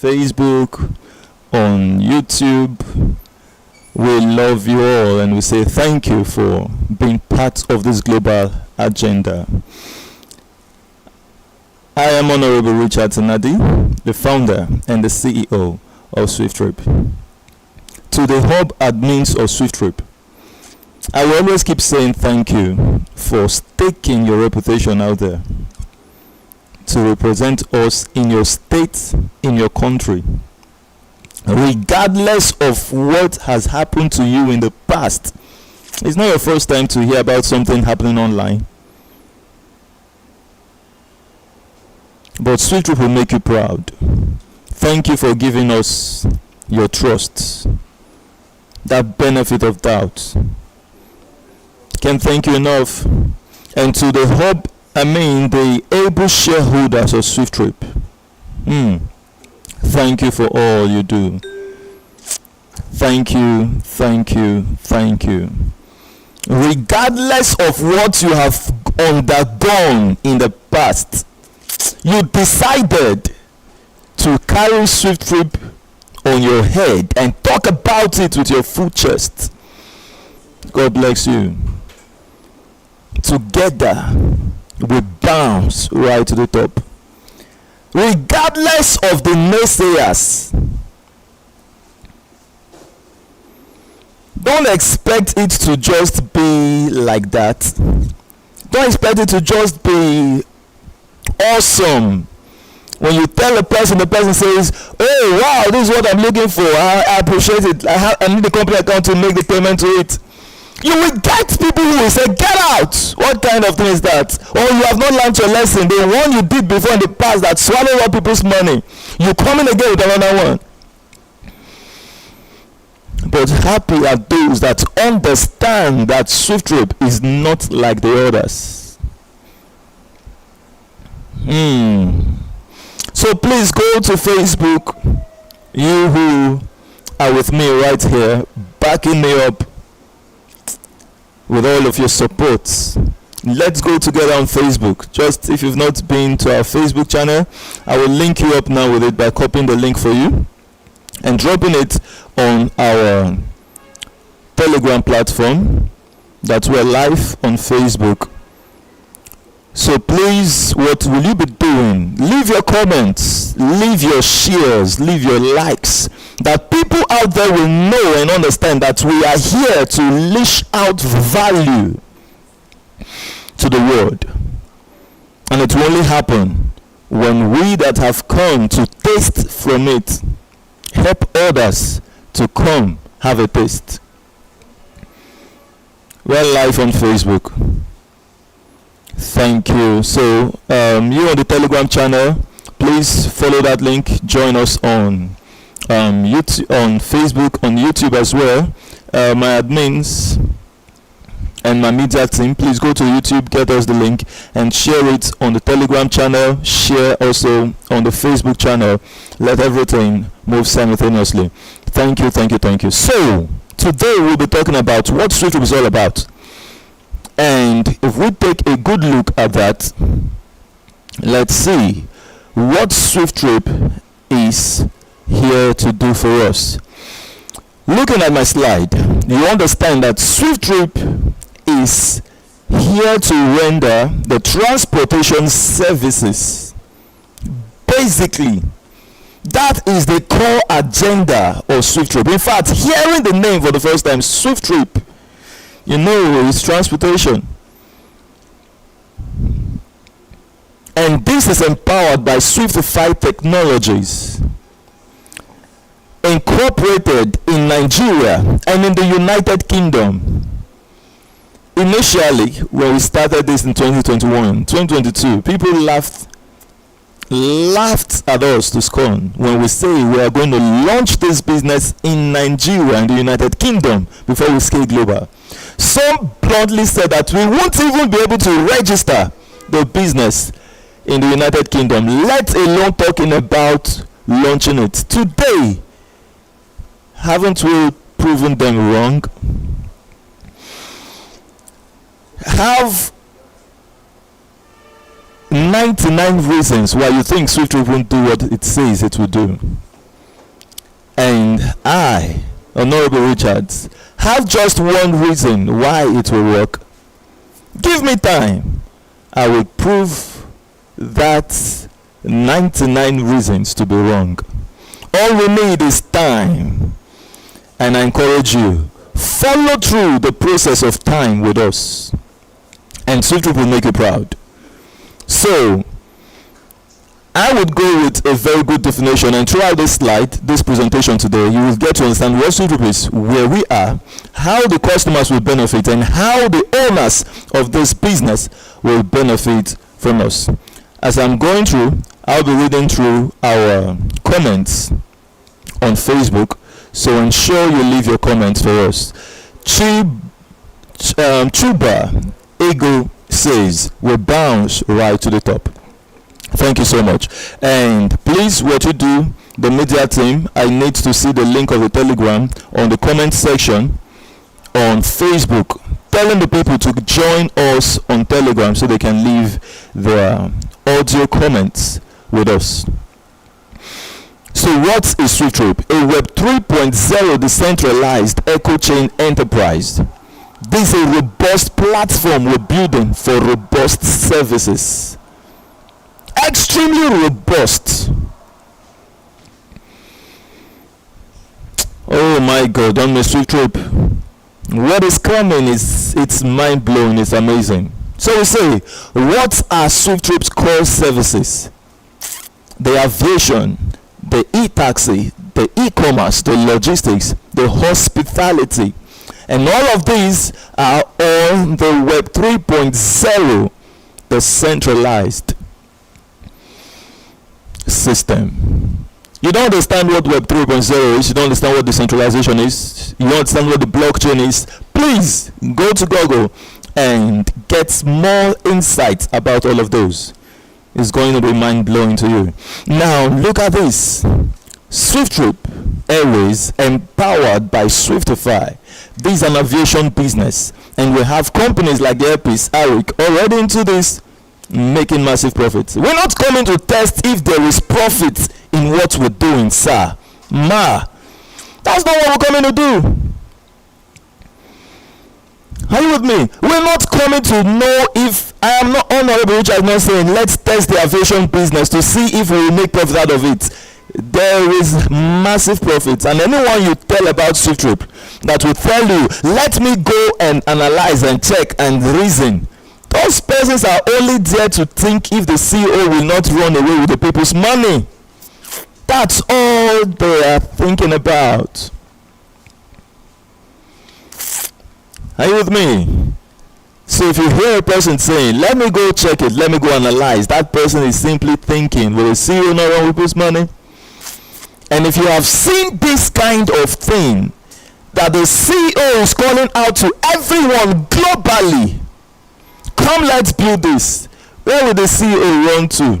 Facebook, on YouTube. We love you all and we say thank you for being part of this global agenda. I am Honorable Richard Nadi, the founder and the CEO of SWIFTtrip. To the hub admins of SWIFTtrip, I will always keep saying thank you for staking your reputation out there to represent us in your state, in your country, regardless of what has happened to you in the past. It's not your first time to hear about something happening online, but SWIFTtrip will make you proud. Thank you for giving us your trust, that benefit of doubt. Can't thank you enough. And to the hub, the able shareholders of SWIFTtrip, thank you for all you do. Thank you, thank you, thank you. Regardless of what you have undergone in the past, you decided to carry SWIFTtrip on your head and talk about it with your full chest. God bless you. Together, we bounce right to the top. Regardless of the naysayers, don't expect it to just be like that. Don't expect it to just be awesome. When you tell a person, the person says, oh wow, this is what I'm looking for, I appreciate it, I need the company account to make the payment to it. You will get people who will say, get out. What kind of thing is that? Or you have not learned your lesson. The one you did before in the past that swallowed up people's money, you come in again with another one. But happy are those that understand that SWIFTtrip is not like the others. So please go to Facebook, you who are with me right here, backing me up with all of your support. Let's go together on Facebook. Just if you've not been to our Facebook channel, I will link you up now with it by copying the link for you and dropping it on our Telegram platform that we're live on Facebook. So please, what will you be doing? Leave your comments, leave your shares, leave your likes, that people out there will know and understand that we are here to leash out value to the world. And it will only happen when we that have come to taste from it help others to come have a taste. We're live on Facebook. Thank you. So you on the Telegram channel, please follow that link. Join us on YouTube, on Facebook, on YouTube as well. My admins and my media team, please go to YouTube, get us the link and share it on the Telegram channel. Share also on the Facebook channel. Let everything move simultaneously. Thank you, thank you, thank you. So today we'll be talking about what SWIFTtrip is all about. And if we take a good look at that, let's see what SWIFTtrip is here to do for us. Looking at my slide, you understand that SWIFTtrip is here to render the transportation services. Basically, that is the core agenda of SWIFTtrip. In fact, hearing the name for the first time, SWIFTtrip, you know it's transportation. And this is empowered by Swiftify Technologies, incorporated in Nigeria and in the United Kingdom. Initially, when we started this in 2022, people laughed at us to scorn when we say we are going to launch this business in Nigeria and the United Kingdom before we scale global. Some bluntly said that we won't even be able to register the business in the United Kingdom, let alone talking about launching it. Today, haven't we proven them wrong? Have 99 reasons why you think SWIFTtrip won't do what it says it will do. and I, Honorable Richards, have just one reason why it will work. Give me time. I will prove that 99 reasons to be wrong. All we need is time. And I encourage you, follow through the process of time with us. And SWIFTtrip will make you proud. So, I would go with a very good definition, and throughout this slide, this presentation today, you will get to understand what SWIFTtrip is, where we are, how the customers will benefit, and how the owners of this business will benefit from us. As I'm going through, I'll be reading through our comments on Facebook, so ensure you leave your comments for us. Chuba Ego says, we bounce right to the top. Thank you so much. And please, what you do, the media team, I need to see the link of the Telegram on the comment section on Facebook, telling the people to join us on Telegram so they can leave their audio comments with us. So what is SWIFTtrip? A Web 3.0 decentralized echo chain enterprise. This is a robust platform we're building for robust services. Extremely robust. Oh my God, on the SWIFTtrip, what is coming it's mind-blowing, it's amazing. So we say, what are SWIFTtrip's core services? The aviation, the e-taxi, the e-commerce, the logistics, the hospitality, and all of these are on the Web 3.0, the centralized system. You don't understand what Web 3.0 is, you don't understand what decentralization is, you don't understand what the blockchain is, please go to Google and get more insights about all of those. It's going to be mind-blowing to you. Now look at this. SWIFTtrip Airways, empowered by Swiftify. This is an aviation business, and we have companies like the Airpeace, Arik already into this, making massive profits. We're not coming to test if there is profit in what we're doing, sir. That's not what we're coming to do. Are you with me? We're not coming to know if I am not Honorable Richard, not saying let's test the aviation business to see if we will make profit out of it. There is massive profits, and anyone you tell about SWIFTtrip that will tell you, let me go and analyze and check and reason, those persons are only there to think if the CEO will not run away with the people's money. That's all they are thinking about. Are you with me? So if you hear a person saying, let me go check it, let me go analyze, that person is simply thinking, will the CEO not run with people's money? And if you have seen this kind of thing, that the CEO is calling out to everyone globally, come, let's build this, where will the CEO run to?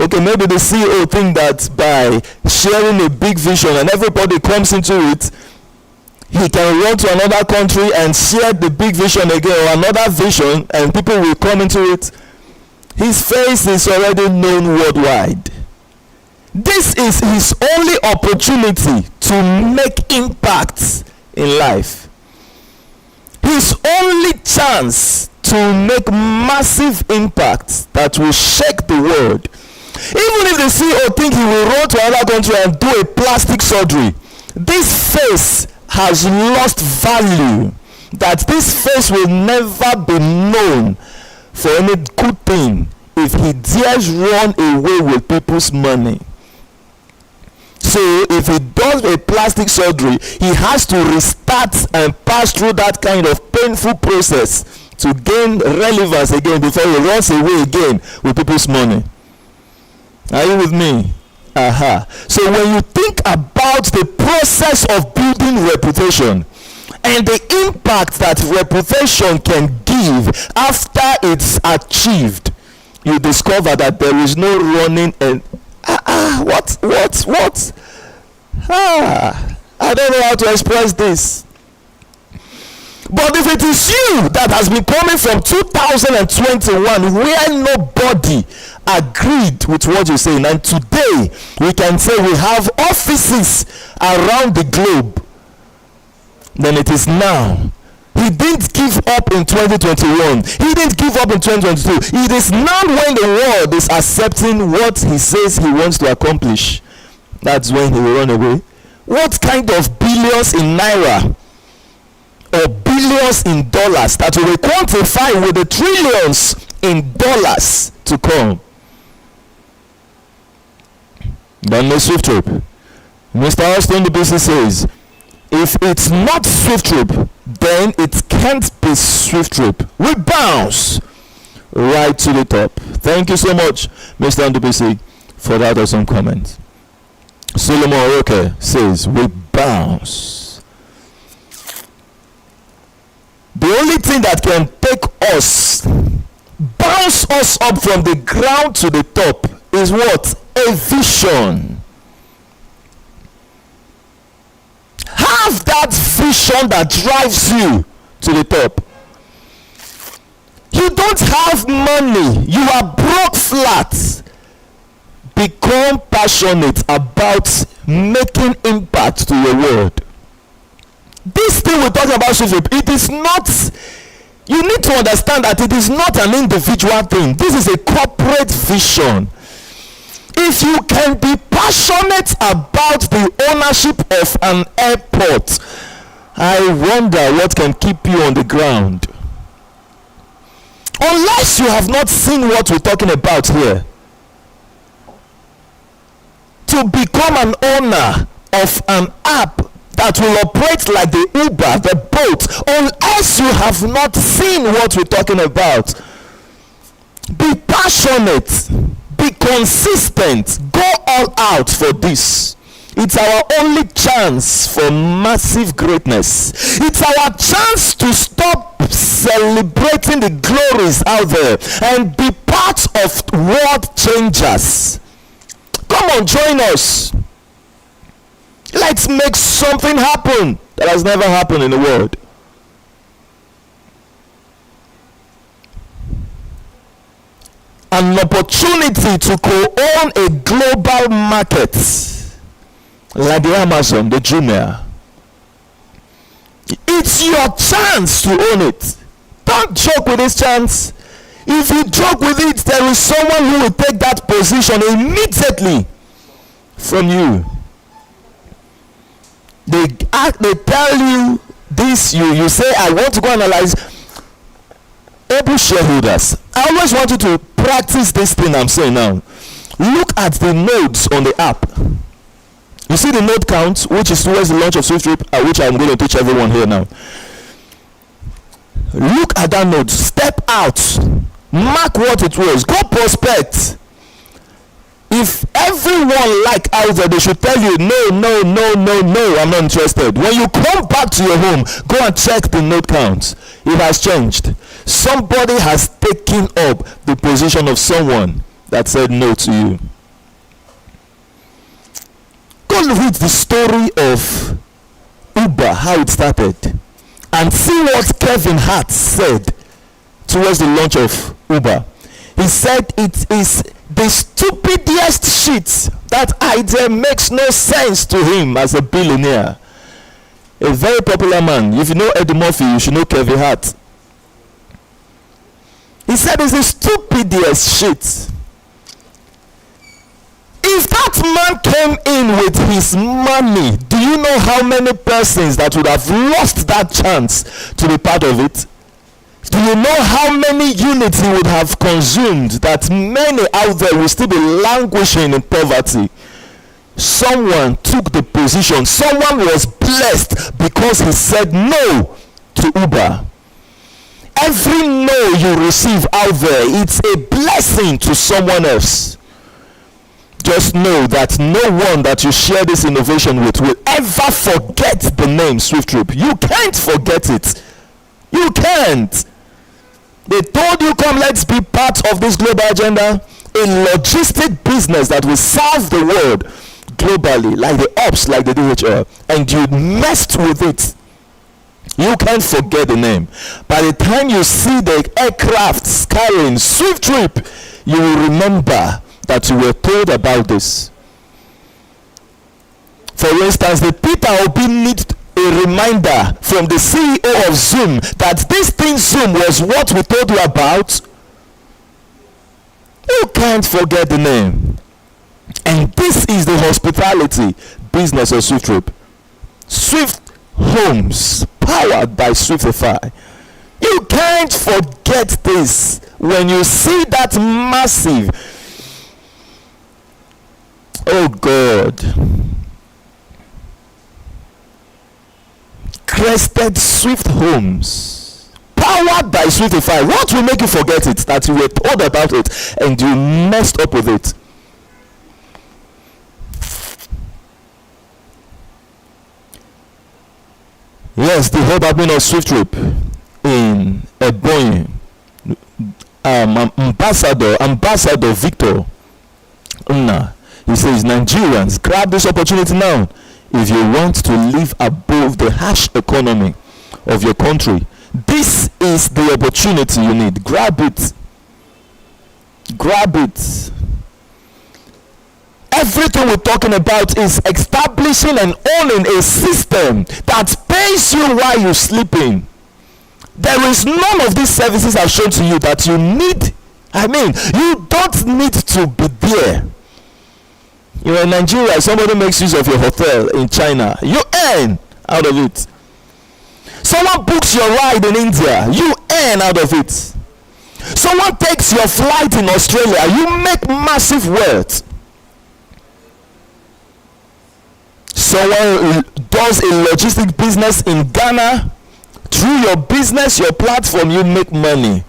Okay, maybe the CEO think that by sharing a big vision and everybody comes into it, he can run to another country and share the big vision again, or another vision, and people will come into it. His face is already known worldwide. This is his only opportunity to make impacts in life. His only chance to make massive impacts that will shake the world. Even if the CEO think he will run to another country and do a plastic surgery, this face has lost value. That this face will never be known for any good thing if he dares run away with people's money. So if he does a plastic surgery, he has to restart and pass through that kind of painful process to gain relevance again before he runs away again with people's money. Are you with me? So when you think about the process of building reputation and the impact that reputation can give after it's achieved, you discover that there is no running and what? I don't know how to express this. But if it is you that has been coming from 2021 where nobody agreed with what you're saying, and today we can say we have offices around the globe, then it is now. He didn't give up in 2021. He didn't give up in 2022. It is now when the world is accepting what he says he wants to accomplish. That's when he will run away. What kind of billions in naira or billions in dollars that we will quantify with the trillions in dollars to come? Then the SWIFTtrip. Mr. Austin the business says, if it's not SWIFTtrip, then it can't be SWIFTtrip. We bounce right to the top. Thank you so much, Mr. Ndubisi, for that awesome comment. Solomon Oroke says, we bounce. The only thing that can take us, bounce us up from the ground to the top, is what? A vision. Have that vision that drives you to the top. You don't have money, you are broke flat. Become passionate about making impact to your world. This thing we're talking about, it is not, you need to understand that it is not an individual thing. This is a corporate vision. If you can be passionate about the ownership of an airport, I wonder what can keep you on the ground. Unless you have not seen what we're talking about here. To become an owner of an app that will operate like the Uber, the boat, unless you have not seen what we're talking about. Be passionate. Be consistent. Go all out for this. It's our only chance for massive greatness. It's our chance to stop celebrating the glories out there and be part of world changers. Come on, join us. Let's make something happen that has never happened in the world. An opportunity to co-own a global market like the Amazon, the Jumia. It's your chance to own it. Don't joke with this chance. If you joke with it, there is someone who will take that position immediately from you. They tell you this, you say, I want to go analyze able shareholders. I always want you to practice this thing I'm saying now. Look at the nodes on the app. You see the node count, which is towards the launch of SWIFTtrip, which I'm going to teach everyone here now. Look at that node. Step out. Mark what it was. Go prospect. If everyone like out there, they should tell you, no, I'm not interested. When you come back to your home, go and check the node count. It has changed. Somebody has taken up the position of someone that said no to you. Go read the story of Uber, how it started, and see what Kevin Hart said towards the launch of Uber. He said it is the stupidest shit. That idea makes no sense to him as a billionaire. A very popular man. If you know Eddie Murphy, you should know Kevin Hart. He said it's the stupidest shit. If that man came in with his money, do you know how many persons that would have lost that chance to be part of it? Do you know how many units he would have consumed, that many out there will still be languishing in poverty? Someone took the position. Someone was blessed because he said no to Uber. Every no you receive out there, it's a blessing to someone else. Just know that no one that you share this innovation with will ever forget the name SWIFTtrip. You can't forget it. You can't. They told you, come, let's be part of this global agenda, a logistic business that will serve the world globally, like the ops, like the DHL, and you messed with it. You can't forget the name. By the time you see the aircraft carrying SWIFTtrip, you will remember that you were told about this. For instance, the Peter Obi need a reminder from the CEO of Zoom that this thing Zoom was what we told you about. You can't forget the name. And this is the hospitality business of SWIFTtrip. Swift Homes, powered by Swiftify. You can't forget this when you see that massive, oh God, crested Swift Homes, powered by Swiftify. What will make you forget it? That you were told about it and you messed up with it. Yes, the whole admin of SWIFTtrip in Ebonyi, Ambassador Victor Una, he says, Nigerians, grab this opportunity now if you want to live above the harsh economy of your country. This is the opportunity you need. Grab it. Grab it. Everything we're talking about is establishing and owning a system that pays you while you're sleeping. There is none of these services I've shown to you that you need. I mean, you don't need to be there. You're in Nigeria, somebody makes use of your hotel in China, you earn out of it. Someone books your ride in India, you earn out of it. Someone takes your flight in Australia, you make massive wealth. Someone does a logistic business in Ghana, through your business, your platform, you make money.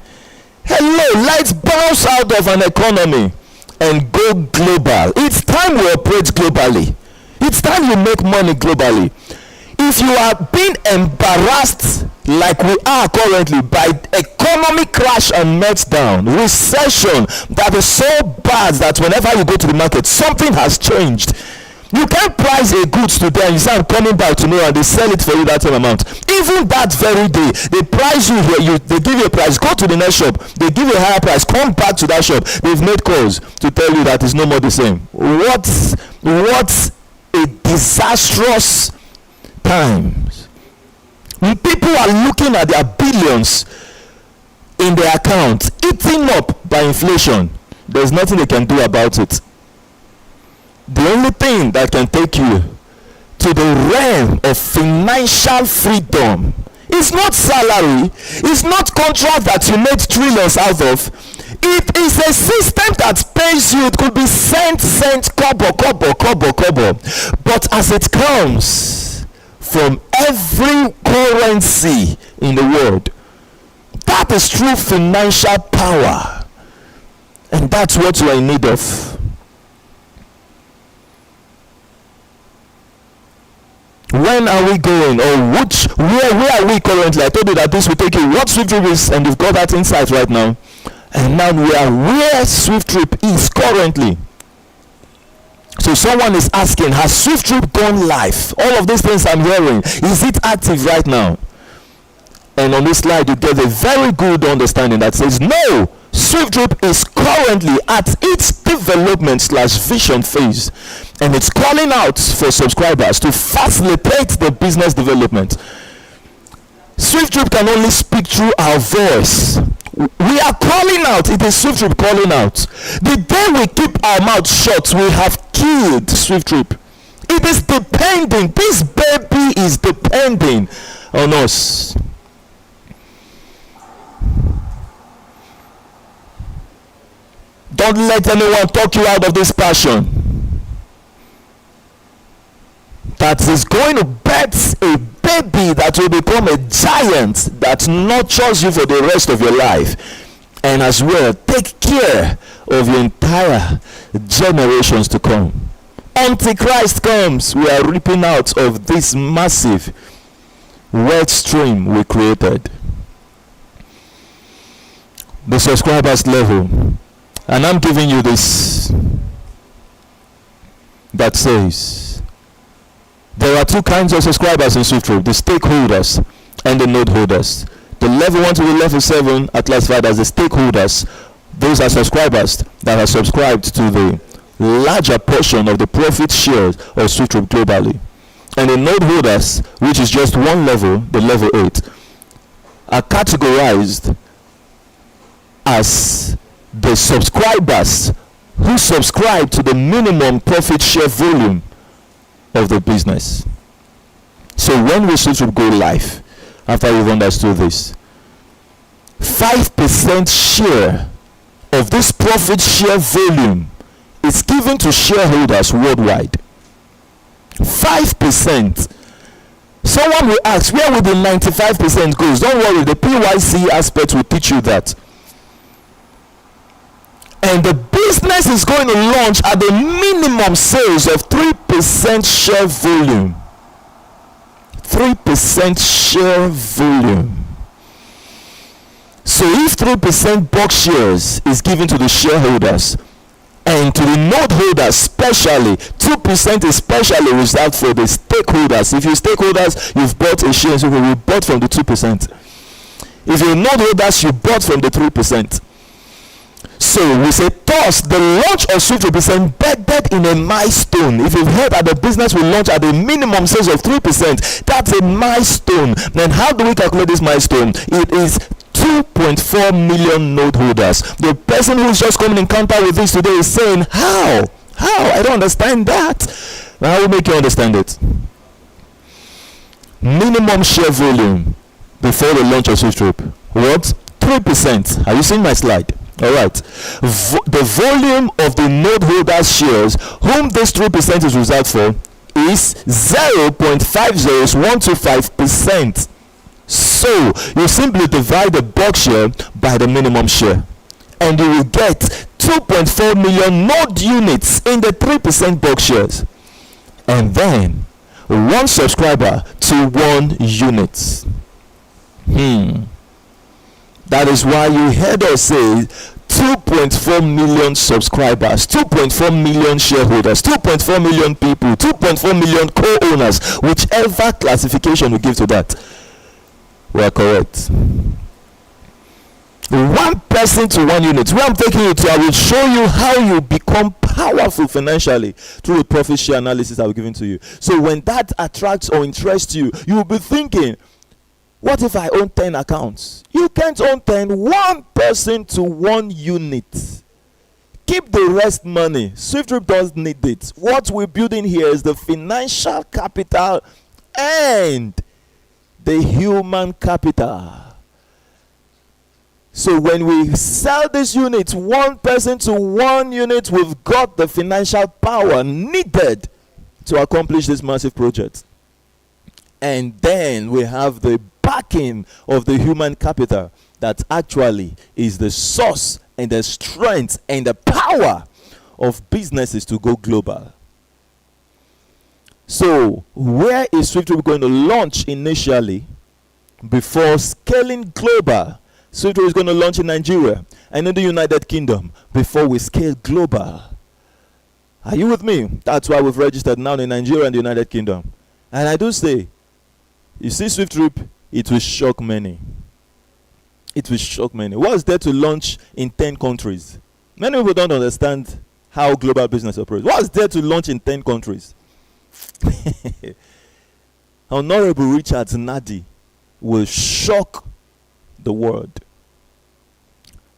Hello, let's bounce out of an economy and go global. It's time we operate globally. It's time you make money globally. If you are being embarrassed like we are currently by economic crash and meltdown, recession that is so bad that whenever you go to the market, something has changed. You can't price a goods today and you say I'm coming back tomorrow and they sell it for you that same amount. Even that very day, they price you here, they give you a price, go to the next shop, they give you a higher price, come back to that shop. They've made calls to tell you that it's no more the same. What's a disastrous times. When people are looking at their billions in their account eaten up by inflation, there's nothing they can do about it. The only thing that can take you to the realm of financial freedom is not salary, it's not contract that you made trillions out of. It is a system that pays you. It could be cent, kobo. But as it comes from every currency in the world, that is true financial power. And that's what you are in need of. When are we going, or where are we currently? I told you that this will take you what SWIFTtrip is, and you've got that insight right now. And now we are where SWIFTtrip is currently. So someone is asking, has SWIFTtrip gone live? All of these things I'm hearing, is it active right now? And on this slide you get a very good understanding that says no, SWIFTtrip is currently at its development/vision phase, and it's calling out for subscribers to facilitate the business development. SWIFTtrip can only speak through our voice. We are calling out. It is SWIFTtrip calling out. The day we keep our mouth shut, we have killed SWIFTtrip. It is depending. This baby is depending on us. Don't let anyone talk you out of this passion that is going to birth a baby that will become a giant that nurtures you for the rest of your life, and as well take care of your entire generations to come. Until Christ comes, we are reaping out of this massive wealth stream we created. The subscribers level. And I'm giving you this that says there are two kinds of subscribers in SWIFTtrip: the stakeholders and the node holders. The level 1 to the level 7 are classified as the stakeholders. Those are subscribers that are subscribed to the larger portion of the profit shares of SWIFTtrip globally. And the node holders, which is just one level, the level 8, are categorized as the subscribers who subscribe to the minimum profit share volume of the business. So when will SWIFTtrip go live? After you've understood this, 5% share of this profit share volume is given to shareholders worldwide. 5%. Someone will ask, where will the 95% go? Don't worry, the PYC aspect will teach you that. And the business is going to launch at the minimum sales of 3% share volume. 3% share volume. So if 3% box shares is given to the shareholders, and to the node holders specially, 2% is specially reserved for the stakeholders. If you stakeholders, you've bought a share, so we bought from the 2%. If you're node holders, you bought from the 3%. So we say, thus, the launch of SWIFTtrip is embedded in a milestone. If you've heard that the business will launch at a minimum sales of 3%, that's a milestone. Then how do we calculate this milestone? It is 2.4 million node holders. The person who's just coming in contact with this today is saying, how? I don't understand that. Now I will make you understand it. Minimum share volume before the launch of SWIFTtrip. What? 3%. Are you seeing my slide? All right. The volume of the node holders shares whom this 3% is reserved for is 0.50125%. So you simply divide the box share by the minimum share, and you will get 2.4 million node units in the 3% box shares, and then one subscriber to 1 unit. That is why you heard us say 2.4 million subscribers, 2.4 million shareholders, 2.4 million people, 2.4 million co-owners, whichever classification we give to that. We are correct. 1 person to 1 unit. Where I'm taking you to, I will show you how you become powerful financially through the profit share analysis I will given to you. So when that attracts or interests you, you will be thinking, what if I own 10 accounts? You can't own 10. 1 person to 1 unit. Keep the rest money. SWIFTtrip doesn't need it. What we're building here is the financial capital and the human capital. So when we sell this unit, 1 person to 1 unit, we've got the financial power needed to accomplish this massive project. And then we have the backing of the human capital that actually is the source and the strength and the power of businesses to go global. So where is SWIFTtrip going to launch initially before scaling global? SWIFTtrip is going to launch in Nigeria and in the United Kingdom before we scale global. Are you with me? That's why we've registered now in Nigeria and the United Kingdom. And I do say, you see SWIFTtrip, it will shock many. It will shock many. What's there to launch in 10 countries? Many people don't understand how global business operates. What's there to launch in 10 countries? Honorable Richard Nadi will shock the world.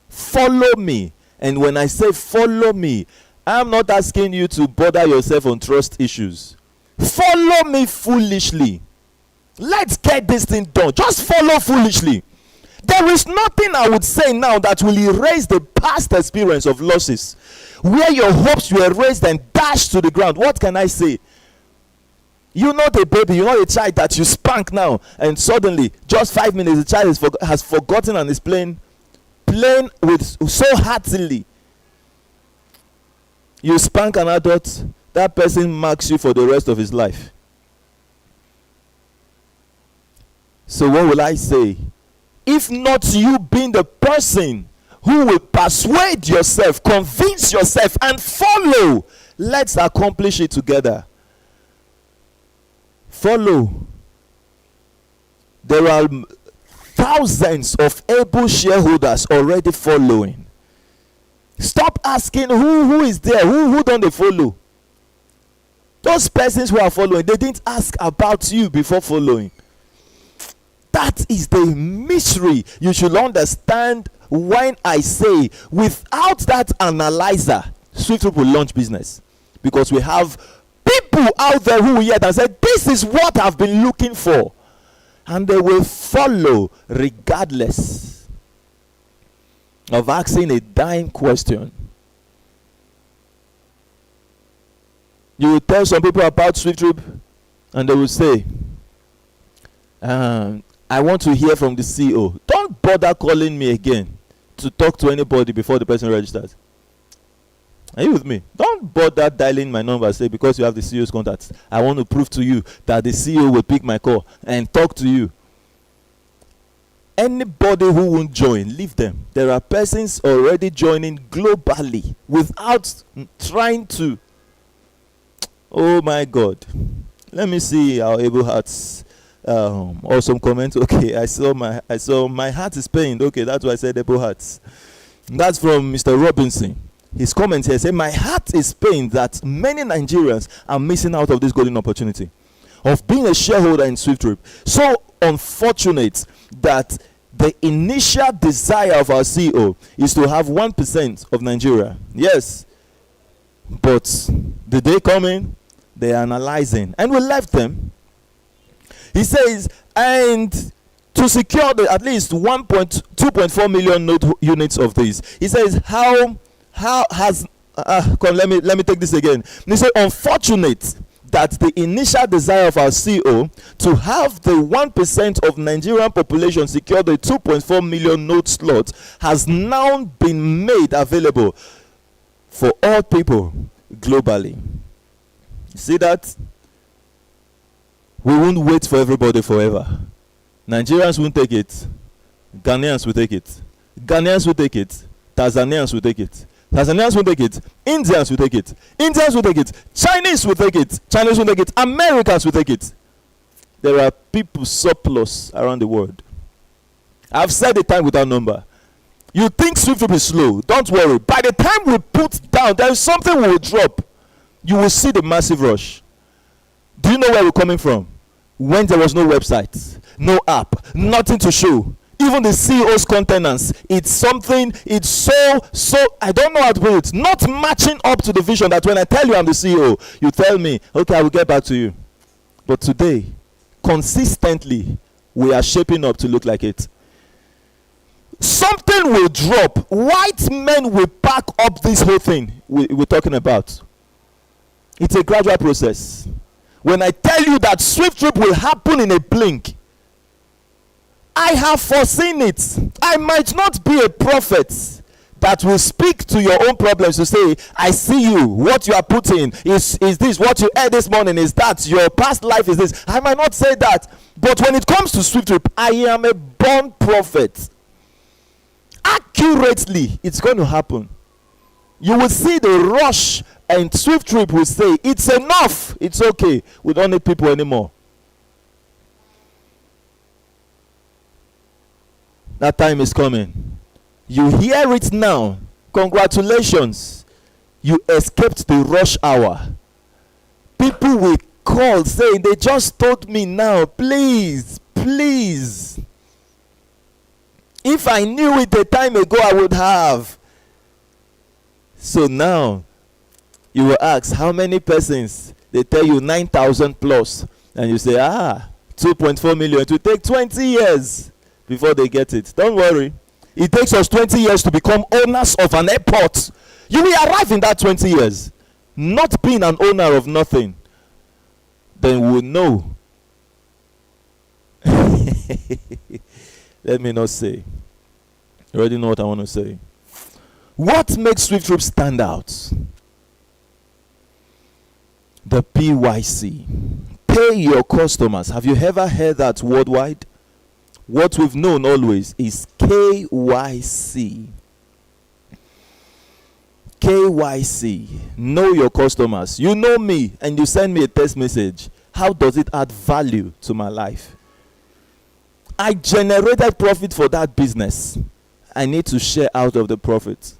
Follow me. And when I say follow me, I'm not asking you to bother yourself on trust issues. Follow me foolishly. Let's get this thing done. Just follow foolishly. There is nothing I would say now that will erase the past experience of losses, where your hopes were raised and dashed to the ground. What can I say? You're not a baby, you're not a child that you spank now, and suddenly, just 5 minutes, the child has forgotten and is playing with so heartily. You spank an adult, that person marks you for the rest of his life. So what will I say? If not you being the person who will persuade yourself, convince yourself, and follow, let's accomplish it together. Follow. There are thousands of able shareholders already following. Stop asking who is there, who don't they follow. Those persons who are following, they didn't ask about you before following. That is the mystery you should understand when I say without that analyzer, SWIFTtrip will launch business. Because we have people out there who will hear and say, this is what I've been looking for. And they will follow regardless of asking a dime question. You will tell some people about SWIFTtrip and they will say, I want to hear from the CEO. Don't bother calling me again to talk to anybody before the person registers. Are you with me? Don't bother dialing my number. Say, because you have the CEO's contact, I want to prove to you that the CEO will pick my call and talk to you. Anybody who won't join, leave them. There are persons already joining globally without trying to. Oh my God. Let me see our able hearts. Awesome comment. Okay, I saw my heart is pained. Okay, that's why I said able hearts. That's from Mr. Robinson. His comment here said, my heart is pained that many Nigerians are missing out of this golden opportunity of being a shareholder in SWIFTtrip. So unfortunate that the initial desire of our CEO is to have 1% of Nigeria. Yes, but the day coming, they are analyzing, and we left them. He says, and to secure at least 2.4 million node units of these, he says, how has let me take this again. He said, unfortunate that the initial desire of our CEO to have the 1% of Nigerian population secure the 2.4 million node slot has now been made available for all people globally. You see that? We won't wait for everybody forever. Nigerians won't take it. Ghanaians will take it. Ghanaians will take it. Tanzanians will take it. Tanzanians will take it. Indians will take it. Indians will take it. Chinese will take it. Chinese will take it. Americans will take it. There are people surplus around the world. I've said the time without number. You think SWIFTtrip is slow. Don't worry. By the time we put down, there is something we will drop. You will see the massive rush. Do you know where we're coming from? When there was no website, no app, nothing to show. Even the CEO's countenance, it's something, it's so, I don't know how to put it, not matching up to the vision that when I tell you I'm the CEO, you tell me, okay, I will get back to you. But today, consistently, we are shaping up to look like it. Something will drop. White men will pack up this whole thing we're talking about. It's a gradual process. When I tell you that SWIFTtrip will happen in a blink, I have foreseen it. I might not be a prophet that will speak to your own problems to say, I see you, what you are putting is this, what you ate this morning is that, your past life is this. I might not say that, but when it comes to SWIFTtrip, I am a born prophet. Accurately, it's going to happen. You will see the rush, and SWIFTtrip will say, it's enough, it's okay, we don't need people anymore. That time is coming. You hear it now. Congratulations. You escaped the rush hour. People will call saying, they just told me now, please. If I knew it a time ago, I would have. So now, you will ask, how many persons? They tell you 9,000 plus. And you say, 2.4 million. It will take 20 years before they get it. Don't worry. It takes us 20 years to become owners of an airport. You will arrive in that 20 years. Not being an owner of nothing. Then we'll know. Let me not say. You already know what I want to say. What makes SWIFTtrip stand out? The PYC. Pay your customers. Have you ever heard that worldwide? What we've known always is KYC. KYC. Know your customers. You know me and you send me a text message. How does it add value to my life? I generated profit for that business. I need to share out of the profit.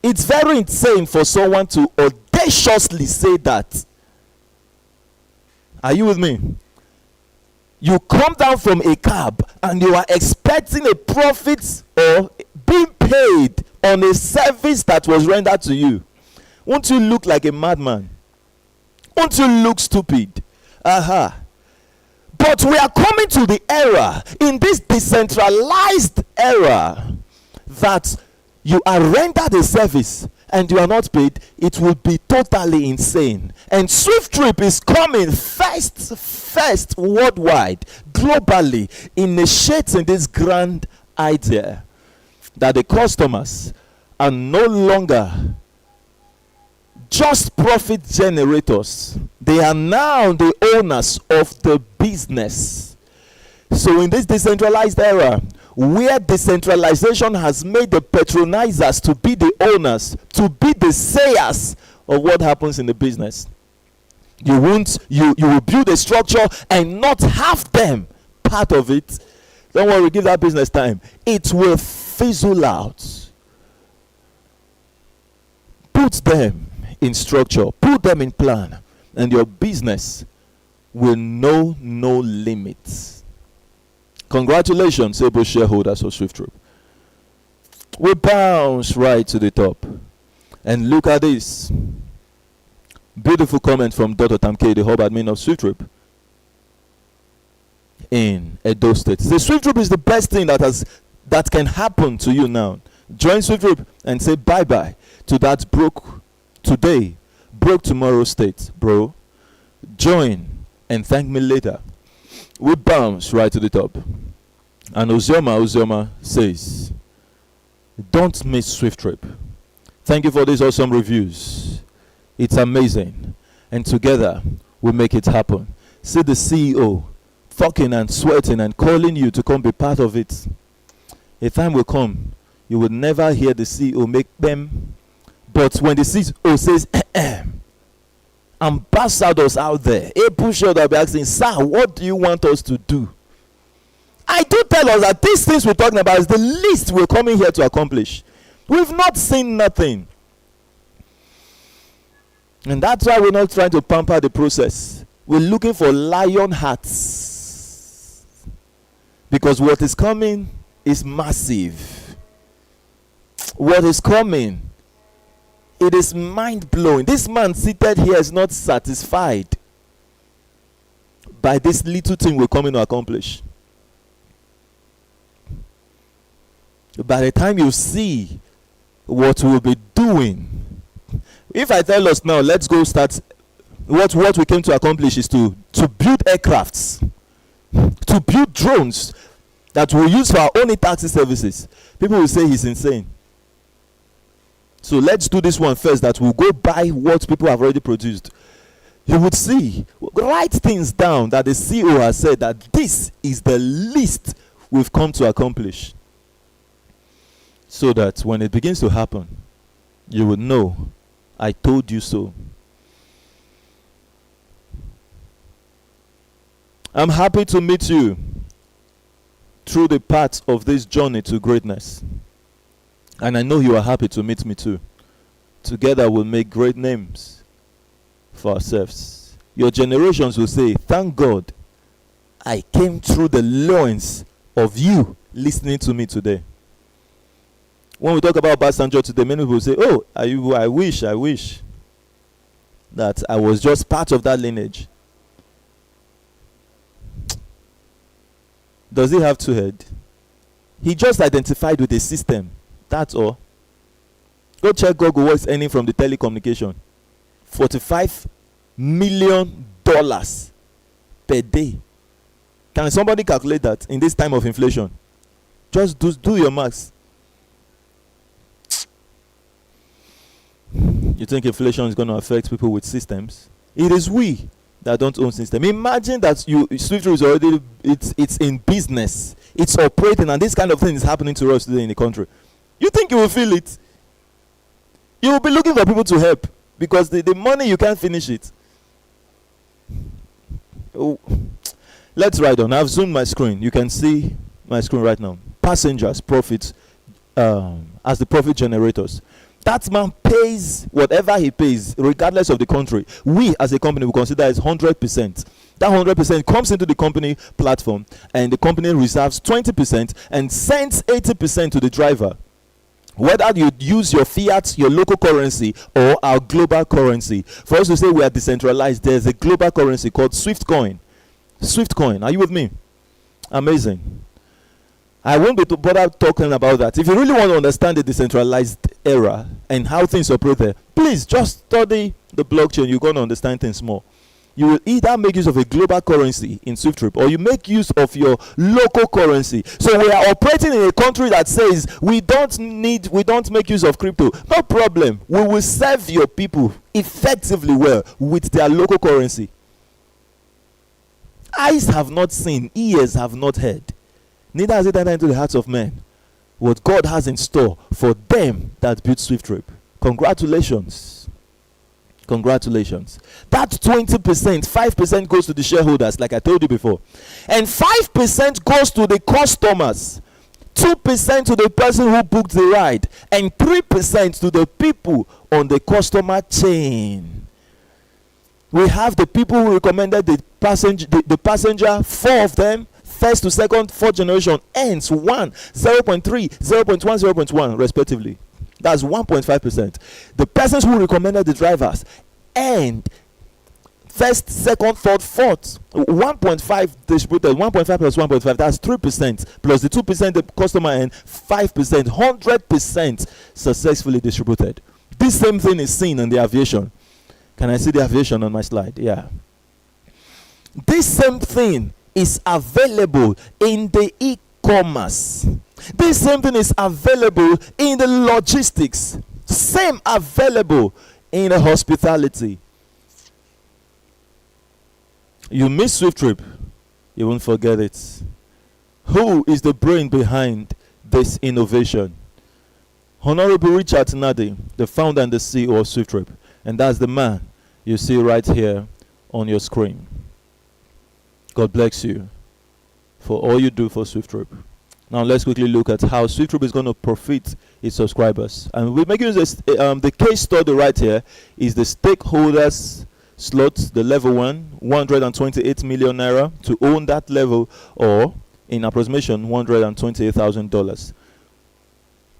It's very insane for someone to audaciously say that. Are you with me? You come down from a cab and you are expecting a profit or being paid on a service that was rendered to you. Won't you look like a madman? Won't you look stupid? But we are coming to the era, in this decentralized era, that you are rendered a service and you are not paid. It will be totally insane. And SWIFTtrip is coming first worldwide, globally, initiating this grand idea that the customers are no longer just profit generators. They are now the owners of the business. So in this decentralized era, where decentralization has made the patronizers to be the owners, to be the sayers of what happens in the business, you will build a structure and not have them part of it. Don't worry, give that business time. It will fizzle out. Put them in structure, put them in plan, and your business will know no limits. Congratulations, able shareholders of SWIFTtrip. We bounce right to the top. And look at this. Beautiful comment from Dr. Tamke, the hub admin of SWIFTtrip in Edo State. The SWIFTtrip is the best thing that can happen to you now. Join SWIFTtrip and say bye-bye to that broke today, broke tomorrow state, bro. Join and thank me later. We bounce right to the top. And Uzioma says, don't miss SWIFTtrip. Thank you for these awesome reviews. It's amazing. And together, we make it happen. See the CEO talking and sweating and calling you to come be part of it. A time will come, you will never hear the CEO make them. But when the CEO says, ambassadors out there, a pusher that will be asking, sir, what do you want us to do? I do tell us that these things we're talking about is the least we're coming here to accomplish. We've not seen nothing. And that's why we're not trying to pamper the process. We're looking for lion hearts. Because what is coming is massive. What is coming, it is mind-blowing. This man seated here is not satisfied by this little thing we're coming to accomplish. By the time you see what we'll be doing, if I tell us now, let's go start, what we came to accomplish is to build aircrafts, to build drones that we'll use for our own taxi services. People will say he's insane. So let's do this one first, that we'll go buy what people have already produced. You would see, write things down that the CEO has said that this is the least we've come to accomplish. So that when it begins to happen, you would know, I told you so. I'm happy to meet you through the path of this journey to greatness. And I know you are happy to meet me too. Together we'll make great names for ourselves. Your generations will say, thank God I came through the loins of you listening to me today. When we talk about Obasanjo today, many people say, oh, I wish that I was just part of that lineage. Does he have two heads? He just identified with a system. That's all. Go check Google what's earning from the telecommunication. $45 million per day. Can somebody calculate that in this time of inflation? Just do your maths. You think inflation is going to affect people with systems? It is we that don't own system. Imagine that SWIFTtrip is already, it's in business, it's operating, and this kind of thing is happening to us today in the country. You think you will feel it? You will be looking for people to help because the money, you can't finish it. Oh. Let's write on. I've zoomed my screen. You can see my screen right now. Passengers, profits, as the profit generators. That man pays whatever he pays, regardless of the country. We as a company will consider as 100%. That 100% comes into the company platform, and the company reserves 20% and sends 80% to the driver. Whether you use your fiat, your local currency, or our global currency. For us to say we are decentralized, there's a global currency called SWIFTcoin. SWIFTcoin, are you with me? Amazing. I won't be bother talking about that. If you really want to understand the decentralized era and how things operate there, please just study the blockchain. You're going to understand things more. You will either make use of a global currency in SWIFTtrip, or you make use of your local currency. So we are operating in a country that says we don't make use of crypto. No problem. We will serve your people effectively well with their local currency. Eyes have not seen, ears have not heard, neither has it entered into the hearts of men what God has in store for them that build SWIFTtrip. Congratulations. Congratulations. That 20%, 5% goes to the shareholders, like I told you before. And 5% goes to the customers. 2% to the person who booked the ride. And 3% to the people on the customer chain. We have the people who recommended the passenger, 4 of them, first to second, fourth generation, ends 1, 0.3, 0.1, 0.1 respectively. That's 1.5%. The persons who recommended the drivers and first, second, third, fourth, 1.5 distributed, 1.5 plus 1.5, that's 3%, plus the 2% the customer and 5%, 100% successfully distributed. This same thing is seen in the aviation. Can I see the aviation on my slide? Yeah. This same thing is available in the e-commerce. This same thing is available in the logistics. Same available in the hospitality. You miss SWIFTtrip, you won't forget it. Who is the brain behind this innovation? Honorable Richard Nadi, the founder and the CEO of SWIFTtrip. And that's the man you see right here on your screen. God bless you for all you do for SWIFTtrip. Now let's quickly look at how SWIFTtrip is going to profit its subscribers. And we're making use of the case study right here is the stakeholders slot, the level 1, 128 million naira to own that level, or in approximation $128,000.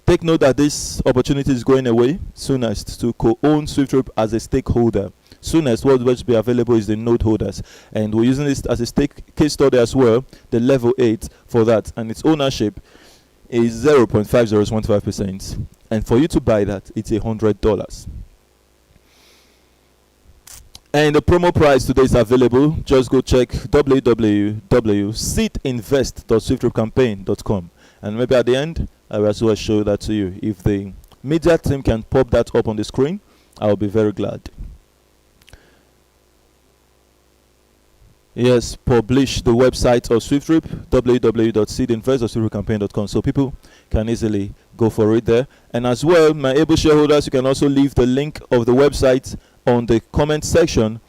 Take note that this opportunity is going away soonest to co-own SWIFTtrip as a stakeholder. Soonest what will be available is the node holders, and we're using this as a case study as well, the level 8 for that, and its ownership is 0.5015%, and for you to buy that it's $100. And the promo price today is available. Just go check www.seedinvest.swifttripcampaign.com, and maybe at the end I will as well show that to you. If the media team can pop that up on the screen, I will be very glad. Yes, publish the website of SWIFTtrip, www.seedinvest.swifttripcampaign.com, so people can easily go for it there. And as well, my able shareholders, you can also leave the link of the website on the comment section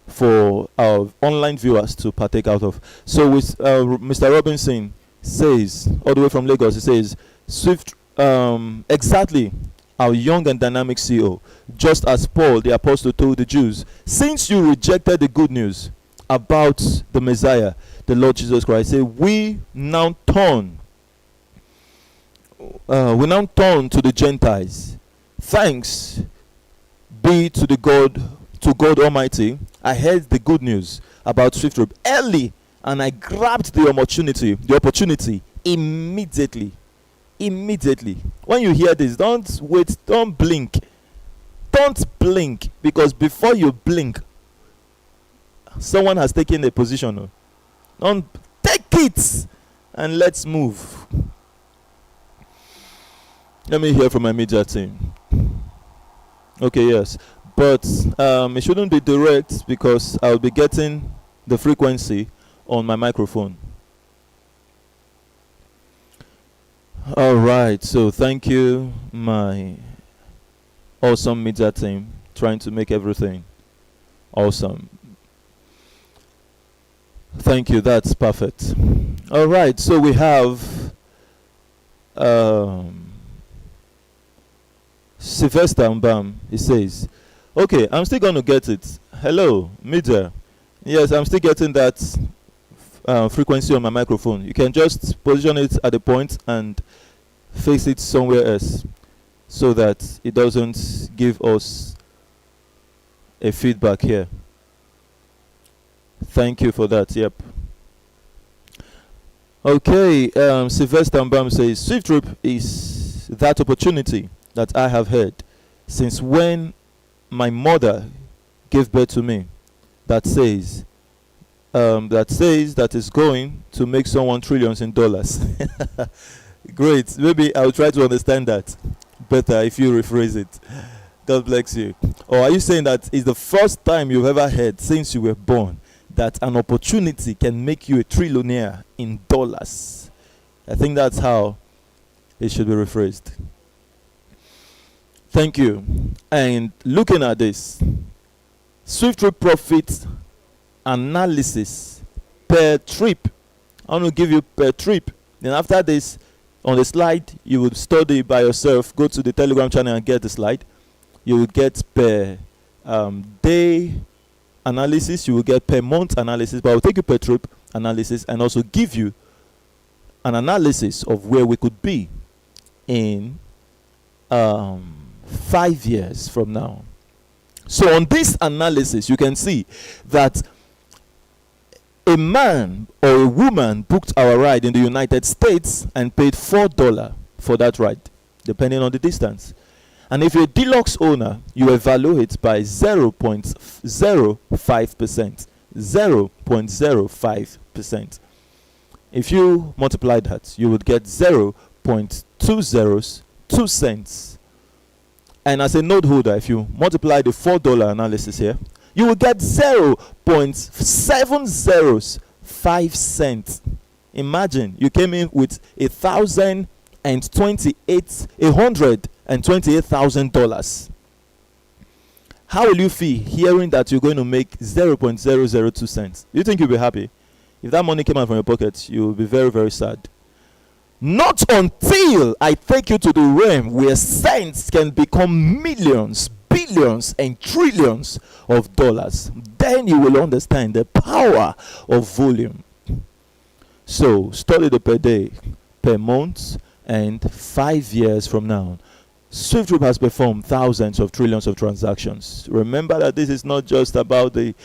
for our online viewers to partake out of. So with Mr. Robinson says, all the way from Lagos, he says, Swift, exactly, our young and dynamic CEO, just as Paul the apostle told the Jews, since you rejected the good news about the Messiah, the Lord Jesus Christ, say we now turn to the Gentiles. Thanks be to God Almighty. I heard the good news about SWIFTtrip early, and I grabbed the opportunity immediately. When you hear this, don't wait, don't blink, because before you blink, someone has taken a position. Don't take it, and let's move. Let me hear from my media team. Okay, yes, but it shouldn't be direct because I'll be getting the frequency on my microphone. All right, so thank you, my awesome media team, trying to make everything awesome. Thank you, that's perfect. All right, so we have Sylvester Mbam, he says, okay, I'm still going to get it. Hello, Mida. Yes, I'm still getting that frequency on my microphone. You can just position it at a point and face it somewhere else so that it doesn't give us a feedback here. Thank you for that. Yep. Okay, Sylvester Mbam says, SWIFTtrip is that opportunity that I have had since when my mother gave birth to me that says that is going to make someone trillions in dollars. Great. Maybe I'll try to understand that better if you rephrase it. God bless you. Or are you saying that it's the first time you've ever heard since you were born that an opportunity can make you a trillionaire in dollars? I think that's how it should be rephrased. Thank you. And looking at this, SWIFTtrip profit analysis per trip. I want to give you per trip. Then after this, on the slide, you will study by yourself. Go to the Telegram channel and get the slide. You will get per day analysis. You will get per month analysis. But I will take you per trip analysis and also give you an analysis of where we could be in 5 years from now. So on this analysis, you can see that a man or a woman booked our ride in the United States and paid $4 for that ride, depending on the distance. And if you're a deluxe owner, you evaluate by 0.05%. 0.05%. If you multiply that, you would get 0.202 cents. And as a node holder, if you multiply the $4 analysis here, you will get 0.705 cents. Imagine you came in with $128,000. How will you feel hearing that you're going to make 0.002 cents? Do you think you'll be happy? If that money came out from your pocket, you will be very, very sad. Not until I take you to the realm where cents can become millions, billions, and trillions of dollars. Then you will understand the power of volume. So, study the per day, per month, and 5 years from now. SWIFTtrip has performed thousands of trillions of transactions. Remember that this is not just about the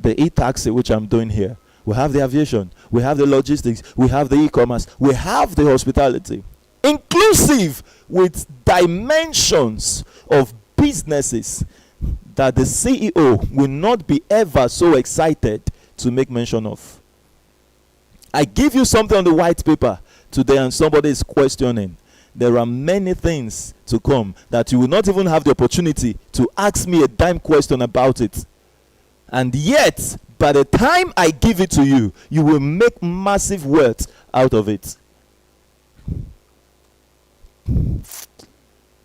e-taxi, which I'm doing here. We have the aviation, we have the logistics, we have the e-commerce, we have the hospitality, inclusive with dimensions of businesses that the CEO will not be ever so excited to make mention of. I give you something on the white paper today and somebody is questioning. There are many things to come that you will not even have the opportunity to ask me a dime question about it. And yet, by the time I give it to you, you will make massive wealth out of it.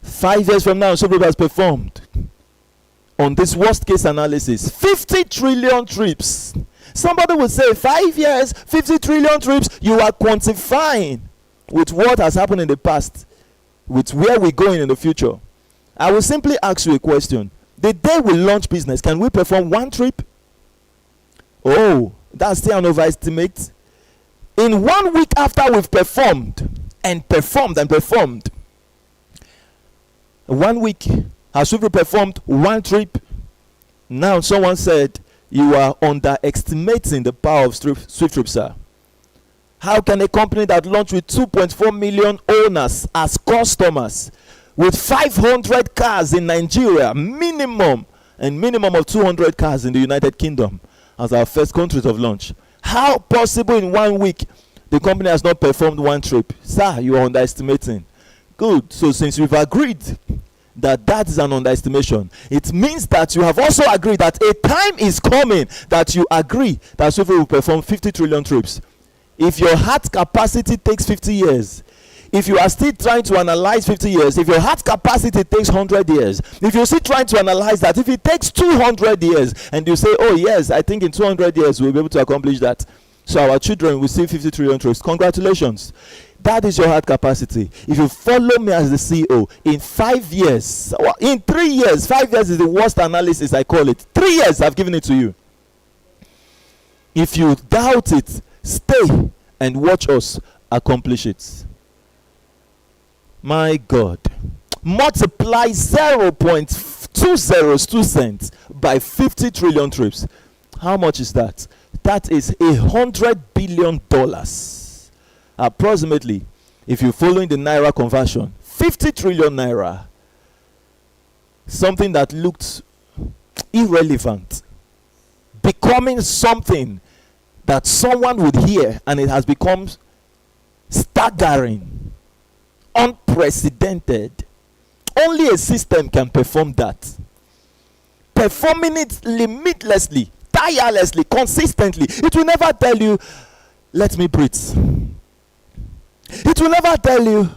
5 years from now, SWIFTtrip has performed on this worst case analysis 50 trillion trips. Somebody will say 5 years, 50 trillion trips. You are quantifying with what has happened in the past, with where we're going in the future. I will simply ask you a question. The day we launch business, can we perform one trip? Oh, that's still an overestimate. In 1 week after we've performed, 1 week, has SWIFTtrip performed one trip? Now someone said, you are underestimating the power of SWIFTtrip, sir. How can a company that launched with 2.4 million owners as customers, with 500 cars in Nigeria, minimum of 200 cars in the United Kingdom as our first countries of launch, how possible in 1 week the company has not performed one trip? Sir, you are underestimating. Good. So since you've agreed that is an underestimation, it means that you have also agreed that a time is coming that you agree that SWIFTtrip will perform 50 trillion trips. If your heart capacity takes 50 years, if you are still trying to analyze 50 years, if your heart capacity takes 100 years, if you're still trying to analyze that, if it takes 200 years, and you say, oh yes, I think in 200 years we'll be able to accomplish that, so our children will see 50 trillion trips, congratulations. That is your heart capacity. If you follow me as the CEO, in 5 years, in 3 years, 5 years is the worst analysis, I call it. 3 years, I've given it to you. If you doubt it, stay and watch us accomplish it. My God. Multiply 0.202 cents by 50 trillion trips. How much is that? That is $100 billion. Approximately, if you're following the Naira conversion, 50 trillion Naira. Something that looked irrelevant, becoming something that someone would hear, and it has become staggering, unprecedented. Only a system can perform that. Performing it limitlessly, tirelessly, consistently. It will never tell you, let me breathe. It will never tell you,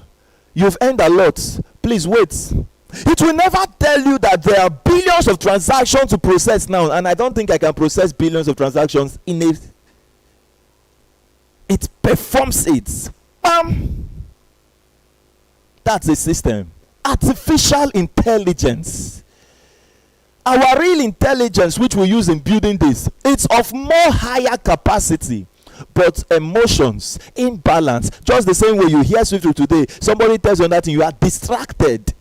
you've earned a lot, please wait. It will never tell you that there are billions of transactions to process now, and I don't think I can process billions of transactions in a... It performs it. That's a system. Artificial intelligence. Our real intelligence, which we use in building this, it's of more higher capacity, but emotions, imbalance. Just the same way you hear SWIFTtrip today, somebody tells you that you are distracted.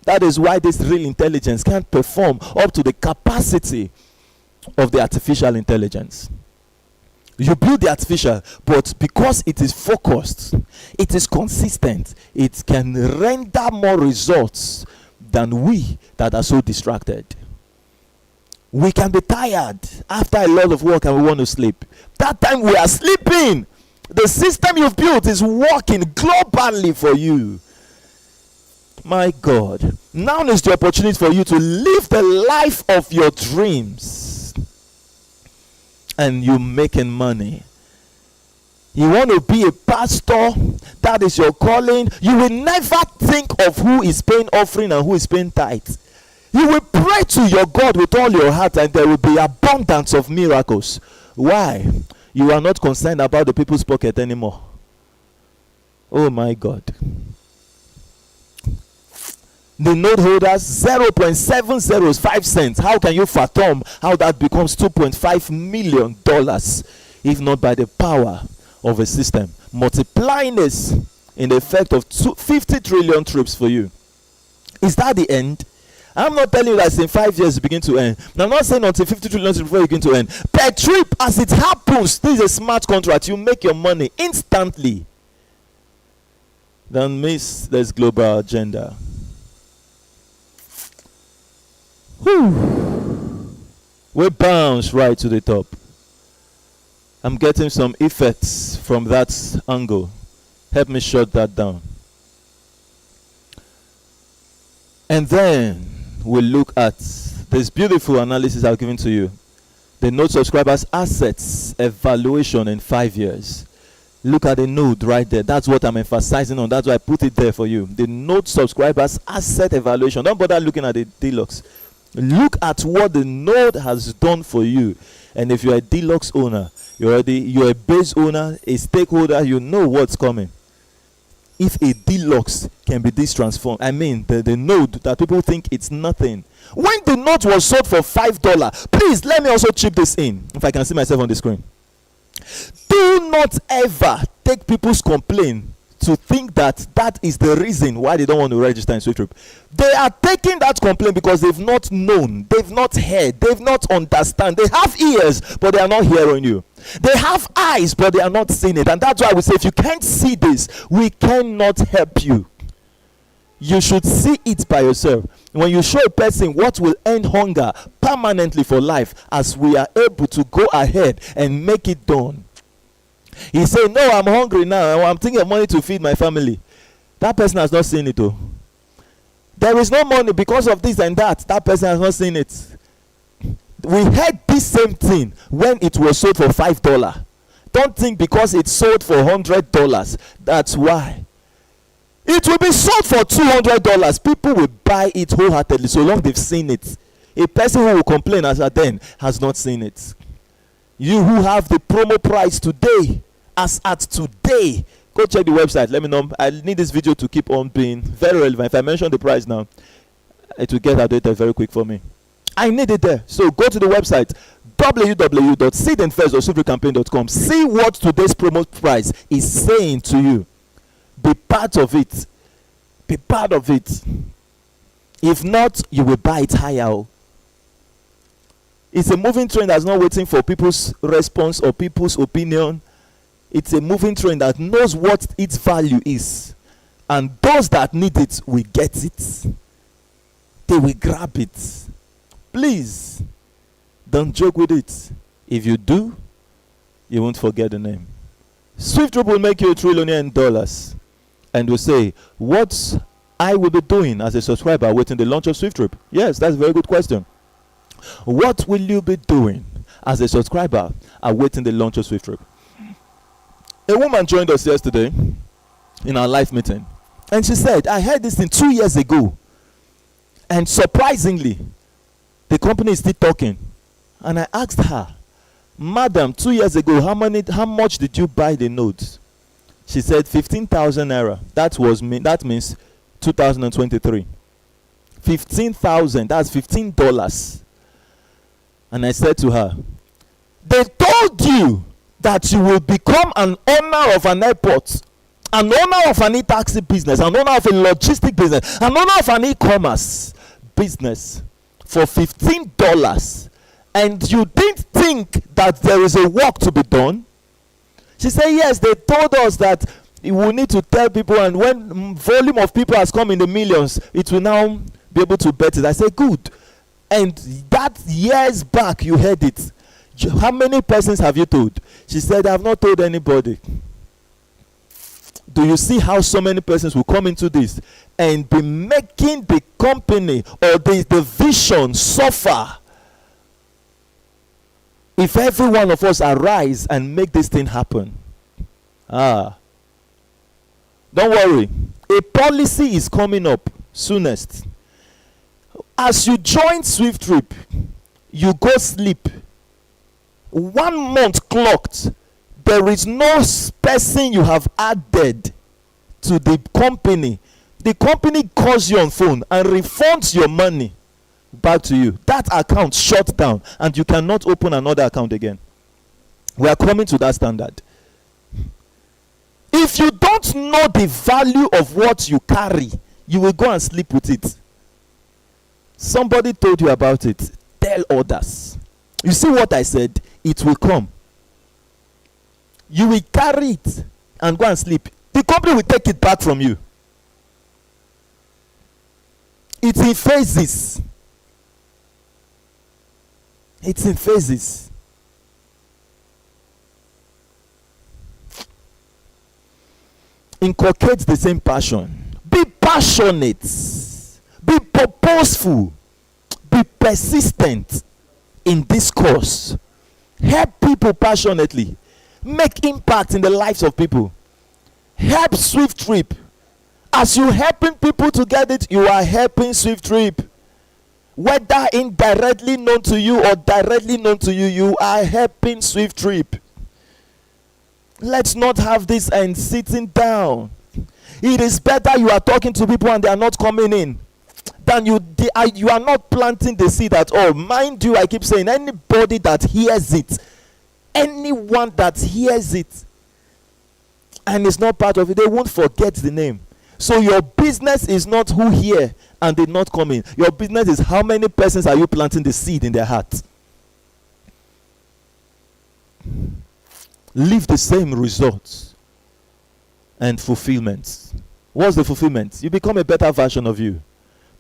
That is why this real intelligence can't perform up to the capacity of the artificial intelligence. You build the artificial, but because it is focused, it is consistent, it can render more results than we that are so distracted. We can be tired after a lot of work and we want to sleep. That time we are sleeping. The system you've built is working globally for you. My God. Now is the opportunity for you to live the life of your dreams. And you making money. You want to be a pastor, that is your calling. You will never think of who is paying offering and who is paying tithe. You will pray to your God with all your heart, and there will be abundance of miracles. Why? You are not concerned about the people's pocket anymore. Oh my God. The note holders, 0.705 cents. How can you fathom how that becomes $2.5 million if not by the power of a system? Multiplying this in the effect of 50 trillion trips for you. Is that the end? I'm not telling you that in 5 years you begin to earn. I'm not saying until 50 trillion trips before you begin to earn. Per trip, as it happens, this is a smart contract. You make your money instantly. Don't miss this global agenda. Whew. We bounce right to the top. I'm getting some effects from that angle. Help me shut that down. And then we'll look at this beautiful analysis I've given to you. The node subscribers assets evaluation in 5 years. Look at the node right there. That's what I'm emphasizing on. That's why I put it there for you. The node subscribers asset evaluation. Don't bother looking at the deluxe. Look at what the node has done for you. And if you're a deluxe owner, you're a base owner, a stakeholder, you know what's coming. If a deluxe can be this transformed, I mean the node that people think it's nothing. When the node was sold for $5, please let me also chip this in, if I can see myself on the screen. Do not ever take people's complaint to think that that is the reason why they don't want to register in SWIFTtrip. They are taking that complaint because they've not known, they've not heard, they've not understand. They have ears, but they are not hearing you. They have eyes, but they are not seeing it. And that's why we say, if you can't see this, we cannot help you. You should see it by yourself. When you show a person what will end hunger permanently for life, as we are able to go ahead and make it done. He said, no, I'm hungry now. I'm thinking of money to feed my family. That person has not seen it though. There is no money because of this and that. That person has not seen it. We heard this same thing when it was sold for $5. Don't think because it's sold for $100, that's why. It will be sold for $200. People will buy it wholeheartedly so long they've seen it. A person who will complain as at then has not seen it. You who have the promo price today, as at today, Go check the website. Let me know. I need this video to keep on being very relevant. If I mention the price now, it will get outdated very quick for me. I need it there. So go to the website www.seedandfirst.swifttripcampaign.com. See what today's promo price is saying to you. Be part of it. Be part of it. If not, you will buy it higher. It's a moving train that's not waiting for people's response or people's opinion. It's a moving train that knows what its value is. And those that need it will get it. They will grab it. Please, don't joke with it. If you do, you won't forget the name. SWIFTtrip will make you $1 trillion in dollars. And will say, what I will be doing as a subscriber awaiting the launch of SWIFTtrip? Yes, that's a very good question. What will you be doing as a subscriber awaiting the launch of SWIFTtrip? A woman joined us yesterday in our live meeting. And she said, I heard this thing 2 years ago. And surprisingly, the company is still talking. And I asked her, Madam, 2 years ago, how much did you buy the notes? She said 15,000 naira. That means 2023. 15,000, that's $15. And I said to her, they told you that you will become an owner of an airport, an owner of an e-taxi business, an owner of a logistic business, an owner of an e-commerce business for $15, and you didn't think that there is a work to be done? She said, yes, they told us that we need to tell people, and when volume of people has come in the millions, it will now be able to bet it. I said, good. And that years back you heard it. How many persons have you told? She said, I have not told anybody. Do you see how so many persons will come into this and be making the company or the vision suffer? If every one of us arise and make this thing happen. Don't worry. A policy is coming up soonest. As you join SWIFTtrip, you go sleep. 1 month clocked. There is no person you have added to the company. The company calls you on phone and refunds your money back to you. That account shut down and you cannot open another account again. We are coming to that standard. If you don't know the value of what you carry, you will go and sleep with it. Somebody told you about it. Tell others. You see what I said? It will come. You will carry it and go and sleep. The company will take it back from you. It's in phases. It's in phases. Inculcate the same passion. Be passionate. Be purposeful. Be persistent in this course. Help people passionately. Make impact in the lives of people. Help SWIFTtrip. As you helping people to get it, you are helping SWIFTtrip. Whether indirectly known to you or directly known to you, you are helping SWIFTtrip. Let's not have this and sitting down. It is better you are talking to people and they are not coming in than you are not planting the seed at all. Mind you, I keep saying, anybody that hears it, anyone that hears it and is not part of it, they won't forget the name. So your business is not who hear and did not come in. Your business is how many persons are you planting the seed in their heart. Leave the same results and fulfillment. What's the fulfillment? You become a better version of you.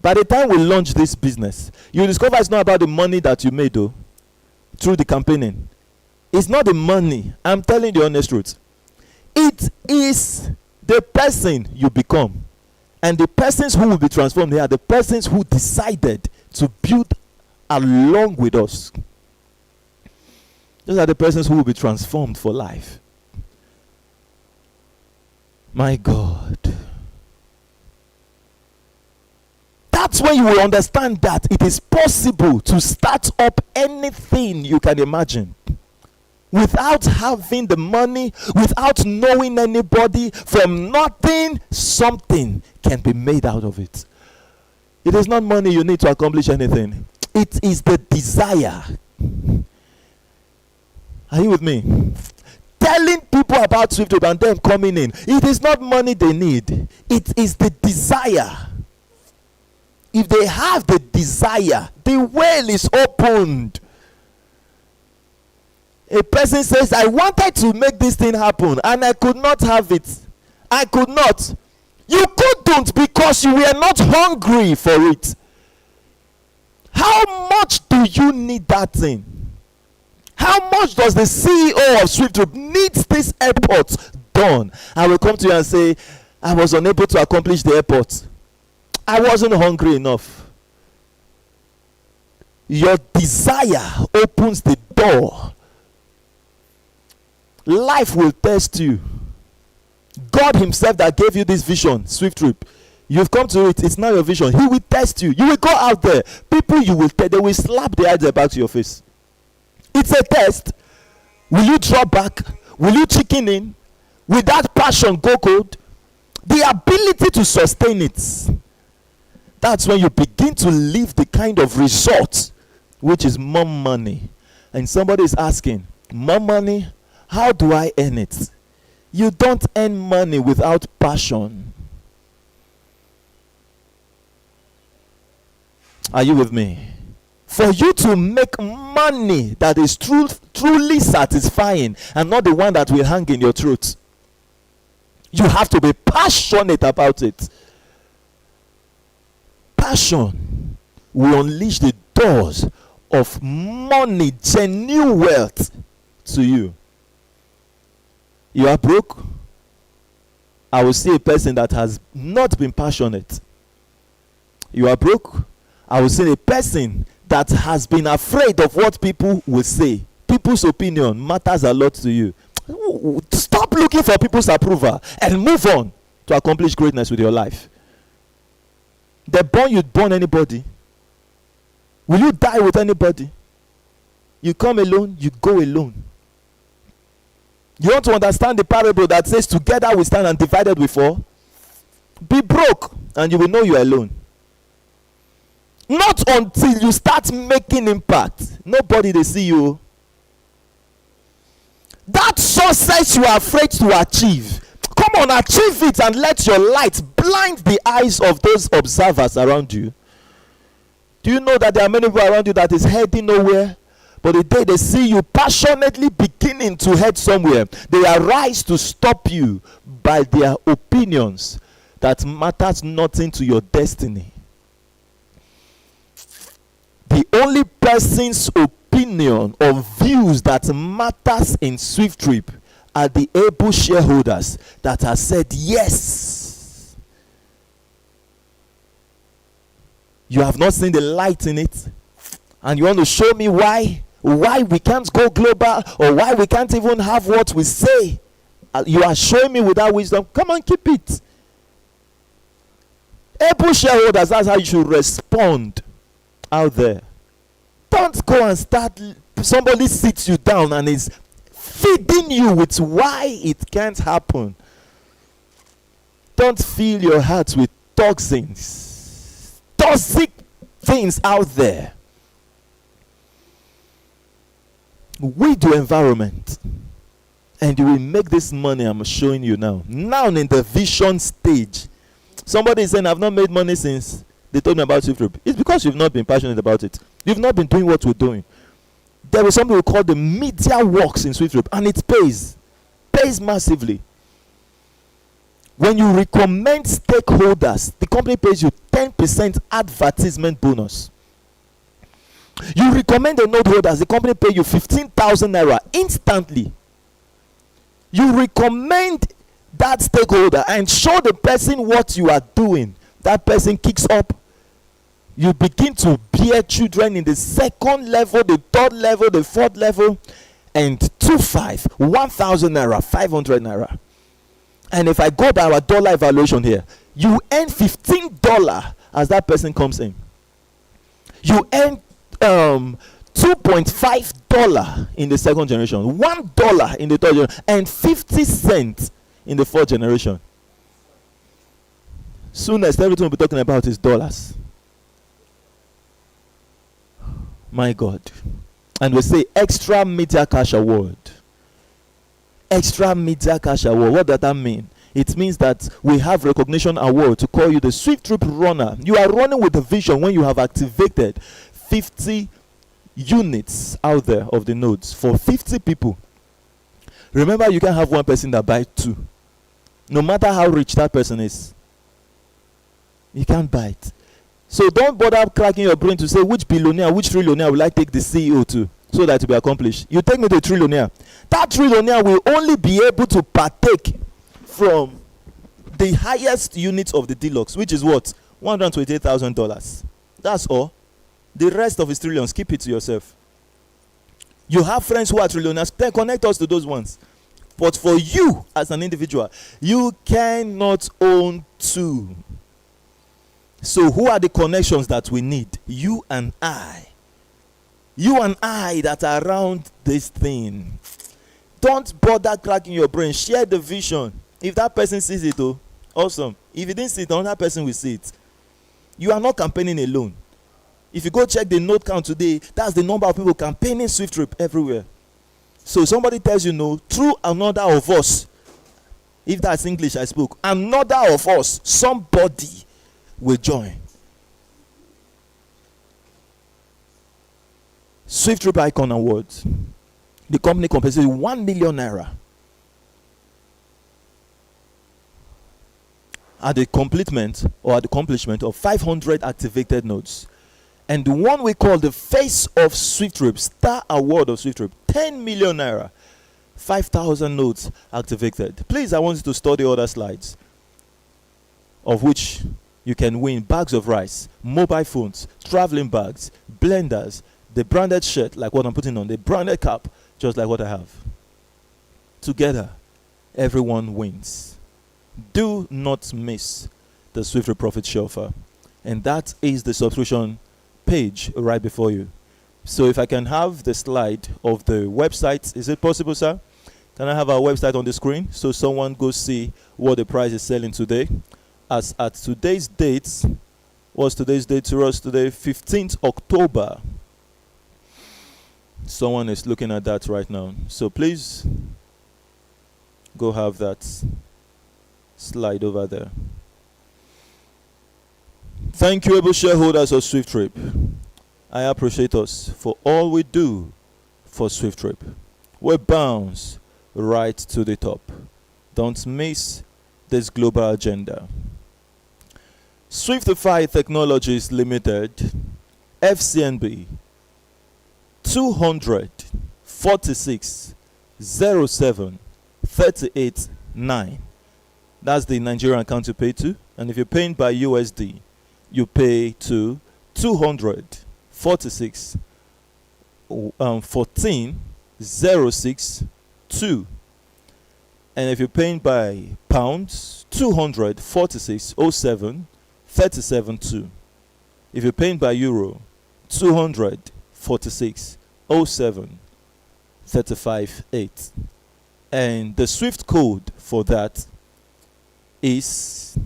By the time we launch this business, you discover it's not about the money that you made though through the campaigning. It's not the money. I'm telling you the honest truth. It is the person you become. And the persons who will be transformed, they are the persons who decided to build along with us. Those are the persons who will be transformed for life. My God. That's when you will understand that it is possible to start up anything you can imagine. without having the money, without knowing anybody. From nothing, something can be made out of it. It is not money you need to accomplish anything. It is the desire. Are you with me? Telling people about SWIFTtrip and them coming in. It is not money they need. It is the desire. If they have the desire, the well is opened. A person says, I wanted to make this thing happen and I could not have it. I could not. You couldn't because you were not hungry for it. How much do you need that thing? How much does the CEO of SWIFTtrip needs this airport done? I will come to you and say, I was unable to accomplish the airport. I wasn't hungry enough. Your desire opens the door. Life will test you. God himself that gave you this vision, SWIFTtrip, you've come to it. It's not your vision. He will test you. You will go out there. People you will test, they will slap the idea back to your face. It's a test. Will you drop back? Will you chicken in? Will that passion go cold? The ability to sustain it. That's when you begin to live the kind of result which is more money. And somebody is asking, more money? How do I earn it? You don't earn money without passion. Are you with me? For you to make money that is truly satisfying and not the one that will hang in your throat, you have to be passionate about it. Passion will unleash the doors of money, genuine wealth to you. You are broke. I will see a person that has not been passionate. You are broke. I will see a person that has been afraid of what people will say. People's opinion matters a lot to you. Stop looking for people's approval and move on to accomplish greatness with your life. The born, you'd born anybody. Will you die with anybody? You come alone, you go alone. You want to understand the parable that says, together we stand and divided we fall? Be broke and you will know you are alone. Not until you start making impact. Nobody they see you. That success you are afraid to achieve, come on, achieve it and let your light blind the eyes of those observers around you. Do you know that there are many people around you that is heading nowhere? But the day they see you passionately beginning to head somewhere, they arise to stop you by their opinions that matters nothing to your destiny. The only person's opinion or views that matters in SWIFTtrip are the able shareholders that have said yes. You have not seen the light in it, and you want to show me why we can't go global, or why we can't even have what we say. You are showing me without wisdom. Come on, keep it. Able shareholders, that's how you should respond out there. Don't go and start, somebody sits you down and is feeding you with why it can't happen. Don't fill your heart with toxins, toxic things out there. With the environment, and you will make this money I'm showing you now. Now in the vision stage, somebody is saying, I've not made money since they told me about SWIFTtrip. It's because you've not been passionate about it. You've not been doing what we're doing. There is something we call the media works in SWIFTtrip, and it pays massively. When you recommend stakeholders, the company pays you 10% advertisement bonus. You recommend the note holders, the company pay you 15,000 naira instantly. You recommend that stakeholder and show the person what you are doing. That person kicks up. You begin to bear children in the second level, the third level, the fourth level, and 1,000 naira, 500 naira. And if I go by our dollar evaluation here, you earn $15 as that person comes in. You earn $2.5 in the second generation, $1 in the third generation, and 50 cents in the fourth generation. Soonest, everything we'll be talking about is dollars. My God. And we say extra media cash award. Extra media cash award. What does that mean? It means that we have recognition award to call you the SWIFTtrip runner. You are running with a vision when you have activated 50 units out there of the nodes for 50 people. Remember, you can have one person that buys 2. No matter how rich that person is, you can't buy it. So don't bother cracking your brain to say which billionaire, which trillionaire will I take the CEO to so that it will be accomplished. You take me to a trillionaire. That trillionaire will only be able to partake from the highest unit of the deluxe, which is what? $128,000. That's all. The rest of his trillions, keep it to yourself. You have friends who are trillionaires, then connect us to those ones. But for you as an individual, you cannot own 2. So who are the connections that we need? You and I. You and I that are around this thing. Don't bother cracking your brain. Share the vision. If that person sees it, oh, awesome. If you didn't see it, another person will see it. You are not campaigning alone. If you go check the node count today, that's the number of people campaigning SWIFTtrip everywhere. So somebody tells you no, through another of us, if that's English I spoke, another of us, somebody will join. SWIFTtrip Icon Awards. The company compensated 1 million naira at the completement or at the accomplishment of 500 activated nodes. And the one we call the Face of SWIFTtrip, Star Award of SWIFTtrip, 10 million naira, 5,000 nodes activated. Please, I want you to study other slides, of which you can win bags of rice, mobile phones, traveling bags, blenders, the branded shirt like what I'm putting on, the branded cap just like what I have. Together, everyone wins. Do not miss the SWIFTtrip Profit Share offer. And that is the subscription page right before you. So if I can have the slide of the website, is it possible, sir? Can I have our website on the screen so someone goes see what the price is selling today? As at today's date, what's today's date to us today? 15th October. Someone is looking at that right now. So please go have that slide over there. Thank you, able shareholders of SWIFTtrip. I appreciate us for all we do for SWIFTtrip. We bounce right to the top. Don't miss this global agenda. Swiftify Technologies Limited, FCNB, 246 07 38 9. That's the Nigerian account you pay to. And if you're paying by USD, you pay to 246 14 06 2. And if you're paying by pounds, 246 07 37 2. If you're paying by euro, 246 07 35 8. And the SWIFT code for that is,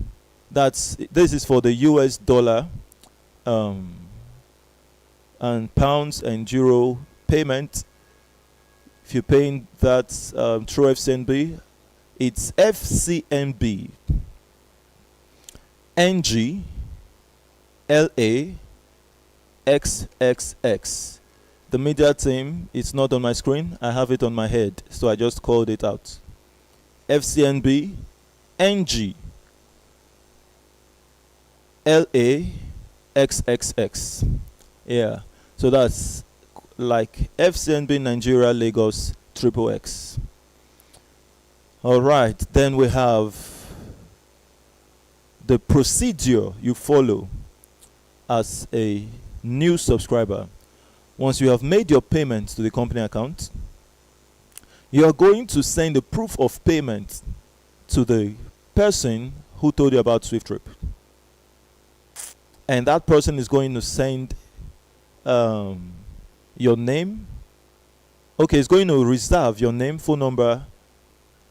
this is for the US dollar and pounds and euro payment. If you're paying that through FCNB, it's FCNB NG LA XXX. The media team, it's not on my screen. I have it on my head, so I just called it out. FCNB NG LA XXX. Yeah, so that's like FCNB Nigeria Lagos XXX. All right, then we have the procedure you follow as a new subscriber. Once you have made your payment to the company account, you are going to send the proof of payment to the person who told you about SWIFTtrip. And that person is going to send your name. Okay, it's going to reserve your name, phone number,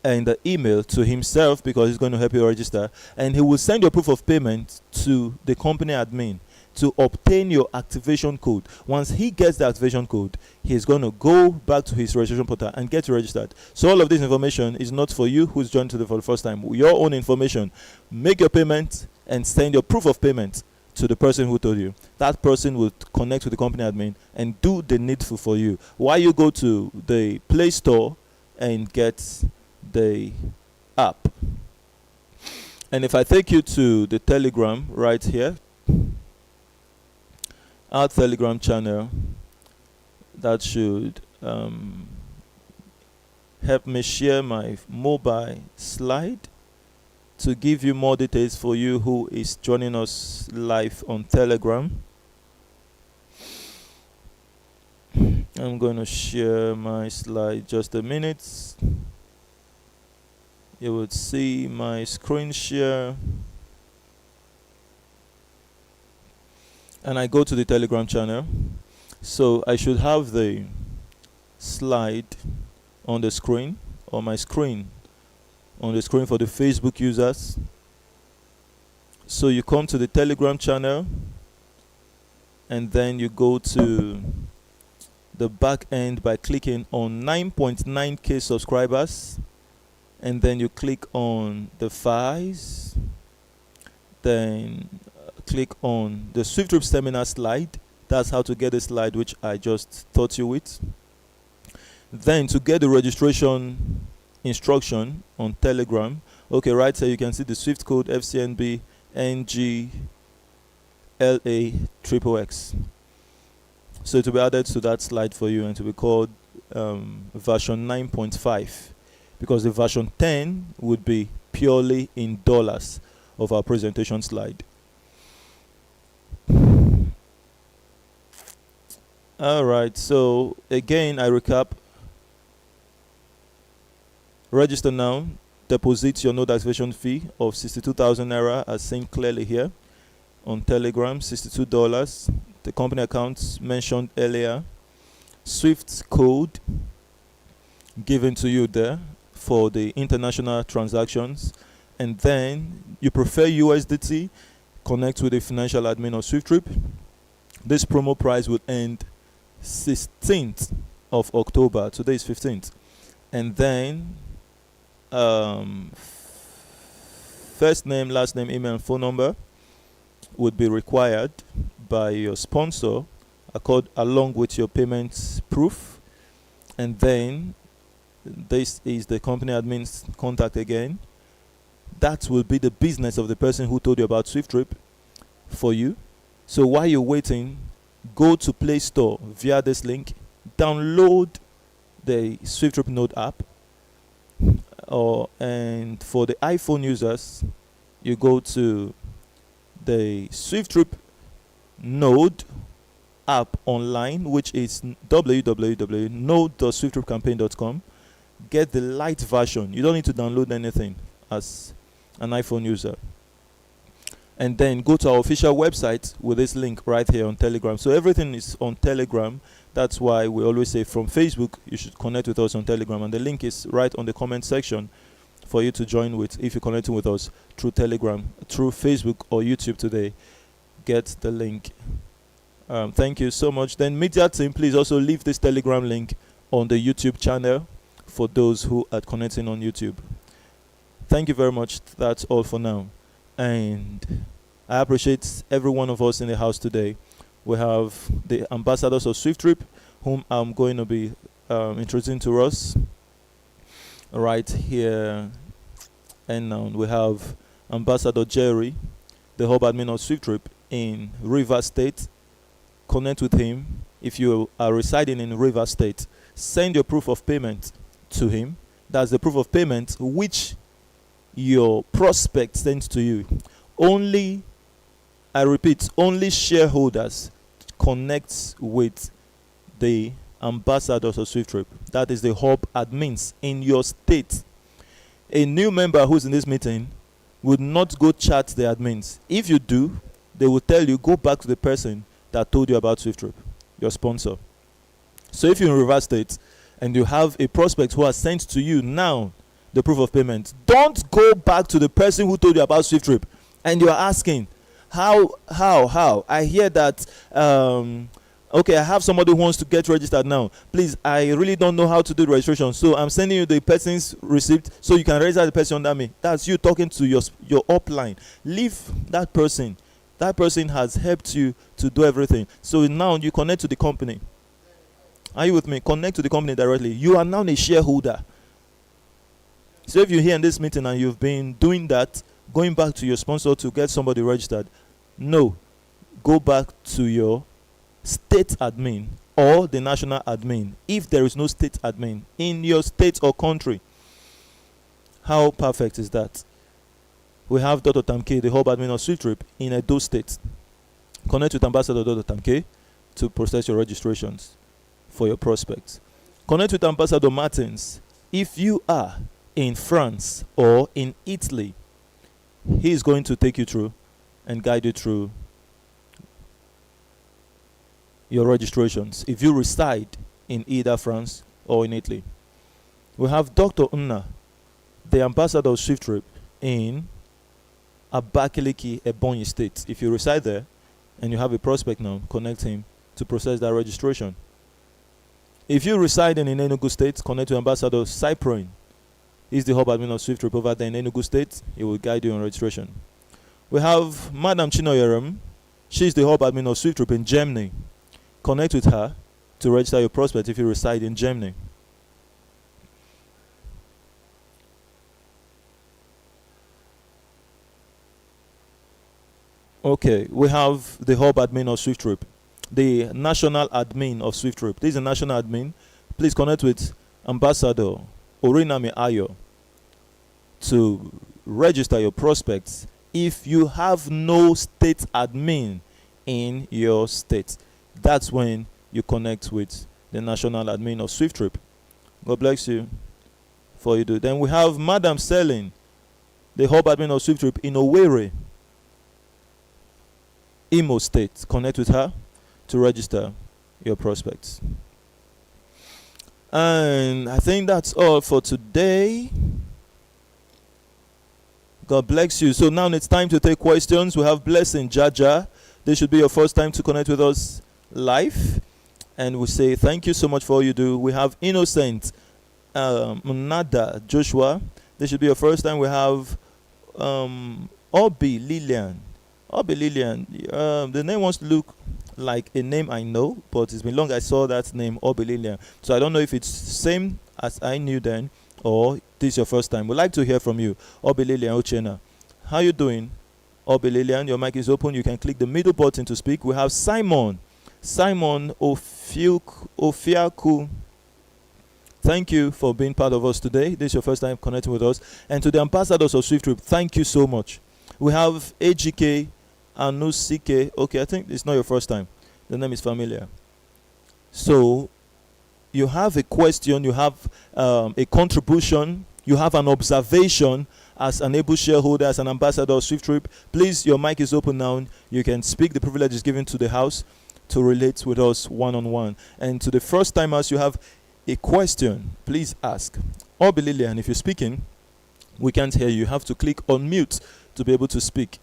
and the email to himself because he's going to help you register. And he will send your proof of payment to the company admin to obtain your activation code. Once he gets the activation code, he's going to go back to his registration portal and get you registered. So all of this information is not for you who's joined for the first time. Your own information. Make your payment and send your proof of payment to the person who told you. That person will connect with the company admin and do the needful for you. While you go to the Play Store and get the app. And if I take you to the Telegram right here, our Telegram channel, that should help me share my mobile slide to give you more details for you who is joining us live on Telegram. I'm going to share my slide just a minute. You would see my screen share. And I go to the Telegram channel. So I should have the slide on the screen, or my screen on the screen for the Facebook users. So you come to the Telegram channel and then you go to the back end by clicking on 9.9k subscribers, and then you click on the files, then click on the SWIFTtrip seminar slide. That's how to get the slide which I just taught you with. Then to get the registration instruction on Telegram, okay, right here you can see the SWIFT code FCNB NGLA XXX. So it will be added to that slide for you, and it will be called version 9.5, because the version 10 would be purely in dollars of our presentation slide. Alright, so again I recap. Register now, deposit your node activation fee of 62,000 naira as seen clearly here on Telegram, $62. The company accounts mentioned earlier, SWIFT code given to you there for the international transactions, and then you prefer USDT, connect with the financial admin of SWIFTtrip. This promo price will end 16th of October. Today is 15th. And then first name, last name, email, and phone number would be required by your sponsor along with your payment proof. And then this is the company admin's contact again. That will be the business of the person who told you about SWIFTtrip for you. So while you're waiting, go to Play Store via this link, download the SWIFTtrip Node app, and for the iPhone users, you go to the SWIFTtrip Node app online, which is www.node.swifttripcampaign.com. Get the light version. You don't need to download anything as an iPhone user. And then go to our official website with this link right here on Telegram. So everything is on Telegram. That's why we always say from Facebook, you should connect with us on Telegram. And the link is right on the comment section for you to join with. If you're connecting with us through Telegram, through Facebook or YouTube today, get the link. Thank you so much. Then media team, please also leave this Telegram link on the YouTube channel for those who are connecting on YouTube. Thank you very much. That's all for now. And I appreciate every one of us in the house today. We have the ambassadors of SWIFTtrip, whom I'm going to be introducing to us right here. And now we have Ambassador Jerry, the hub admin of SWIFTtrip in Rivers State. Connect with him. If you are residing in Rivers State, send your proof of payment to him. That's the proof of payment which your prospect sends to you. Only, I repeat, only shareholders connect with the ambassadors of SWIFTtrip. That is the hub admins in your state. A new member who's in this meeting would not go chat the admins. If you do, they will tell you, go back to the person that told you about SWIFTtrip, your sponsor. So if you're in reverse state and you have a prospect who has sent to you now the proof of payment, don't go back to the person who told you about SWIFTtrip and you're asking, how? I hear that, okay, I have somebody who wants to get registered now. Please, I really don't know how to do the registration. So I'm sending you the person's receipt so you can register the person under me. That's you talking to your upline. Leave that person. That person has helped you to do everything. So now you connect to the company. Are you with me? Connect to the company directly. You are now a shareholder. So if you're here in this meeting and you've been doing that, going back to your sponsor to get somebody registered, no. Go back to your state admin or the national admin if there is no state admin in your state or country. How perfect is that? We have Dr. Tamke, the hub admin of SWIFTtrip in Edo State. Connect with Ambassador Dr. Tamke to process your registrations for your prospects. Connect with Ambassador Martins if you are in France or in Italy. He is going to take you through and guide you through your registrations if you reside in either France or in Italy. We have Dr. Unna, the ambassador of SWIFTtrip in Abakaliki, Ebonyi State. If you reside there and you have a prospect now, connect him to process that registration. If you reside in Enugu State, connect to Ambassador Cyprian. He's the hub admin of SWIFTtrip over there in Enugu State. He will guide you on registration. We have Madam Chinoyeram. She's the hub admin of SWIFTtrip in Germany. Connect with her to register your prospect if you reside in Germany. Okay, we have the hub admin of SWIFTtrip, the national admin of SWIFTtrip. This is a national admin. Please connect with Ambassador Orinami Ayo to register your prospects if you have no state admin in your state. That's when you connect with the national admin of SWIFTtrip. God bless you for you do. Then we have Madam Selling, the hub admin of SWIFTtrip in Owerri, Imo State. Connect with her to register your prospects. And I think that's all for today. God bless you. So now it's time to take questions. We have Blessing Jaja. This should be your first time to connect with us live. And we say thank you so much for all you do. We have Innocent Munada Joshua. This should be your first time. We have Obi Lillian. Obi Lillian. The name wants to look like a name I know, but it's been long I saw that name, Obi Lillian. So I don't know if it's same as I knew then, or this is your first time. We'd like to hear from you, Obi Lillian Ochena. How you doing, Obi Lillian? Your mic is open. You can click the middle button to speak. We have Simon Ofiaku. Thank you for being part of us today. This is your first time connecting with us. And to the ambassadors of SWIFTtrip, thank you so much. We have AGK Anusike. Okay, I think it's not your first time. The name is familiar. So you have a question, you have a contribution, you have an observation as an able shareholder, as an ambassador of SWIFTtrip. Please, your mic is open now. You can speak. The privilege is given to the house to relate with us one-on-one. And to the first timers, you have a question, please ask. Or Lillian, if you're speaking, we can't hear you. You have to click on mute to be able to speak.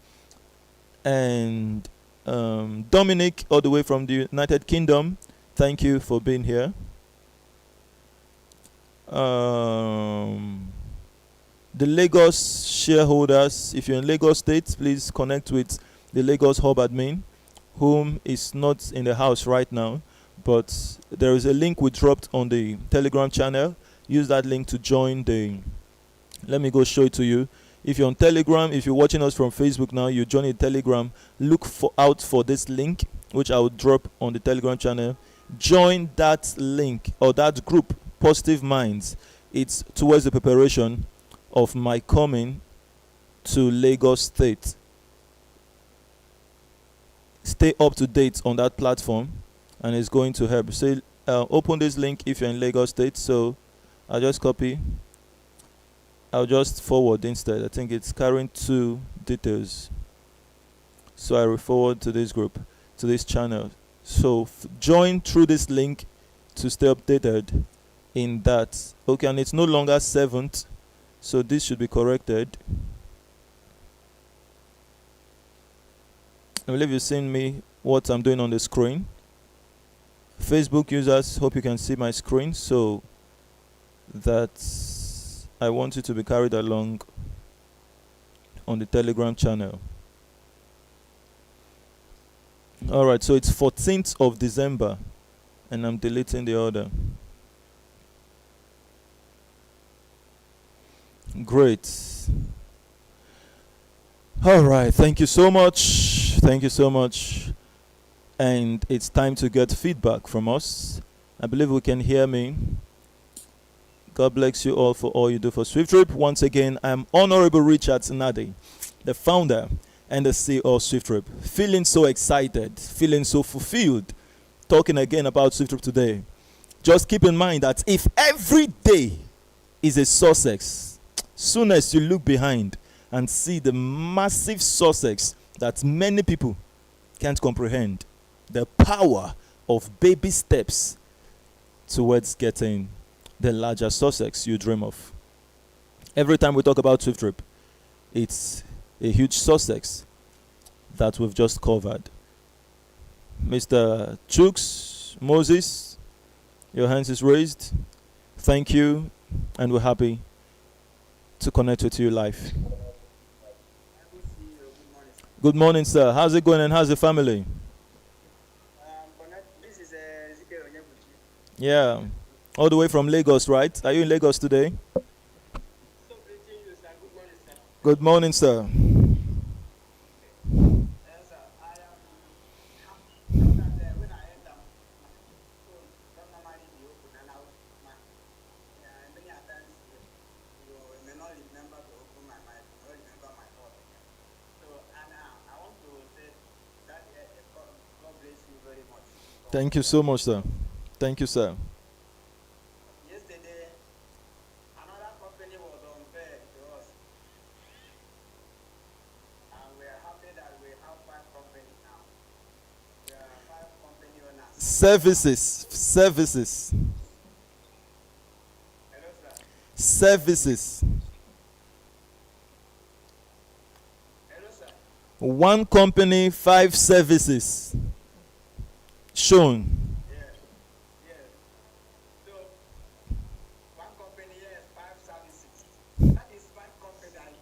And Dominic, all the way from the United Kingdom, thank you for being here. The Lagos shareholders, if you're in Lagos State, please connect with the Lagos Hub admin, whom is not in the house right now, but there is a link we dropped on the Telegram channel. Use that link to join the, let me go show it to you. If you're on Telegram, if you're watching us from Facebook now, you join the Telegram, look out for this link, which I will drop on the Telegram channel. Join that link or that group, Positive Minds. It's towards the preparation of my coming to Lagos State. Stay up to date on that platform, and it's going to help. So open this link if you're in Lagos State. So I'll just copy. I'll just forward instead. I think it's carrying two details. So I will forward to this group, to this channel. So join through this link to stay updated in that. Okay, and it's no longer 7th, so this should be corrected. I believe you've seen me what I'm doing on the screen. Facebook users, hope you can see my screen, so that I want you to be carried along on the Telegram channel. Alright, so it's 14th of December, and I'm deleting the order. Great. Alright, thank you so much. Thank you so much. And it's time to get feedback from us. I believe we can hear me. God bless you all for all you do for SWIFTtrip. Once again, I'm Honorable Richard Nadi, the founder and the CEO of SWIFTtrip. Feeling so excited, feeling so fulfilled, talking again about SWIFTtrip today. Just keep in mind that if every day is a success, soon as you look behind and see the massive success that many people can't comprehend, the power of baby steps towards getting the larger success you dream of. Every time we talk about SWIFTtrip, it's a huge success that we've just covered. Mr. Chooks, Moses, your hands is raised. Thank you, and we're happy to connect with you live. Good morning, sir. How's it going and how's the family? This is Ezekiel Onyebuchi. Yeah, all the way from Lagos, right? Are you in Lagos today? So greeting you, sir. Good morning, sir. Good morning, sir. Yes, sir. I am happy. Know that when I enter, my phone don't normally be open, and many a times you may not remember to open my mic, or remember my call. So, and I want to say that God bless you very much. Thank you so much, sir. Thank you, sir. Yesterday, another company was unfair to us, and we are happy that we have 5 companies now. We are 5 company owners. Services. Hello, sir. Services. Hello, sir. 1 company, 5 services. Shown. Yes. Yes. So, 1 company, yes, 5 services. That is 5 company.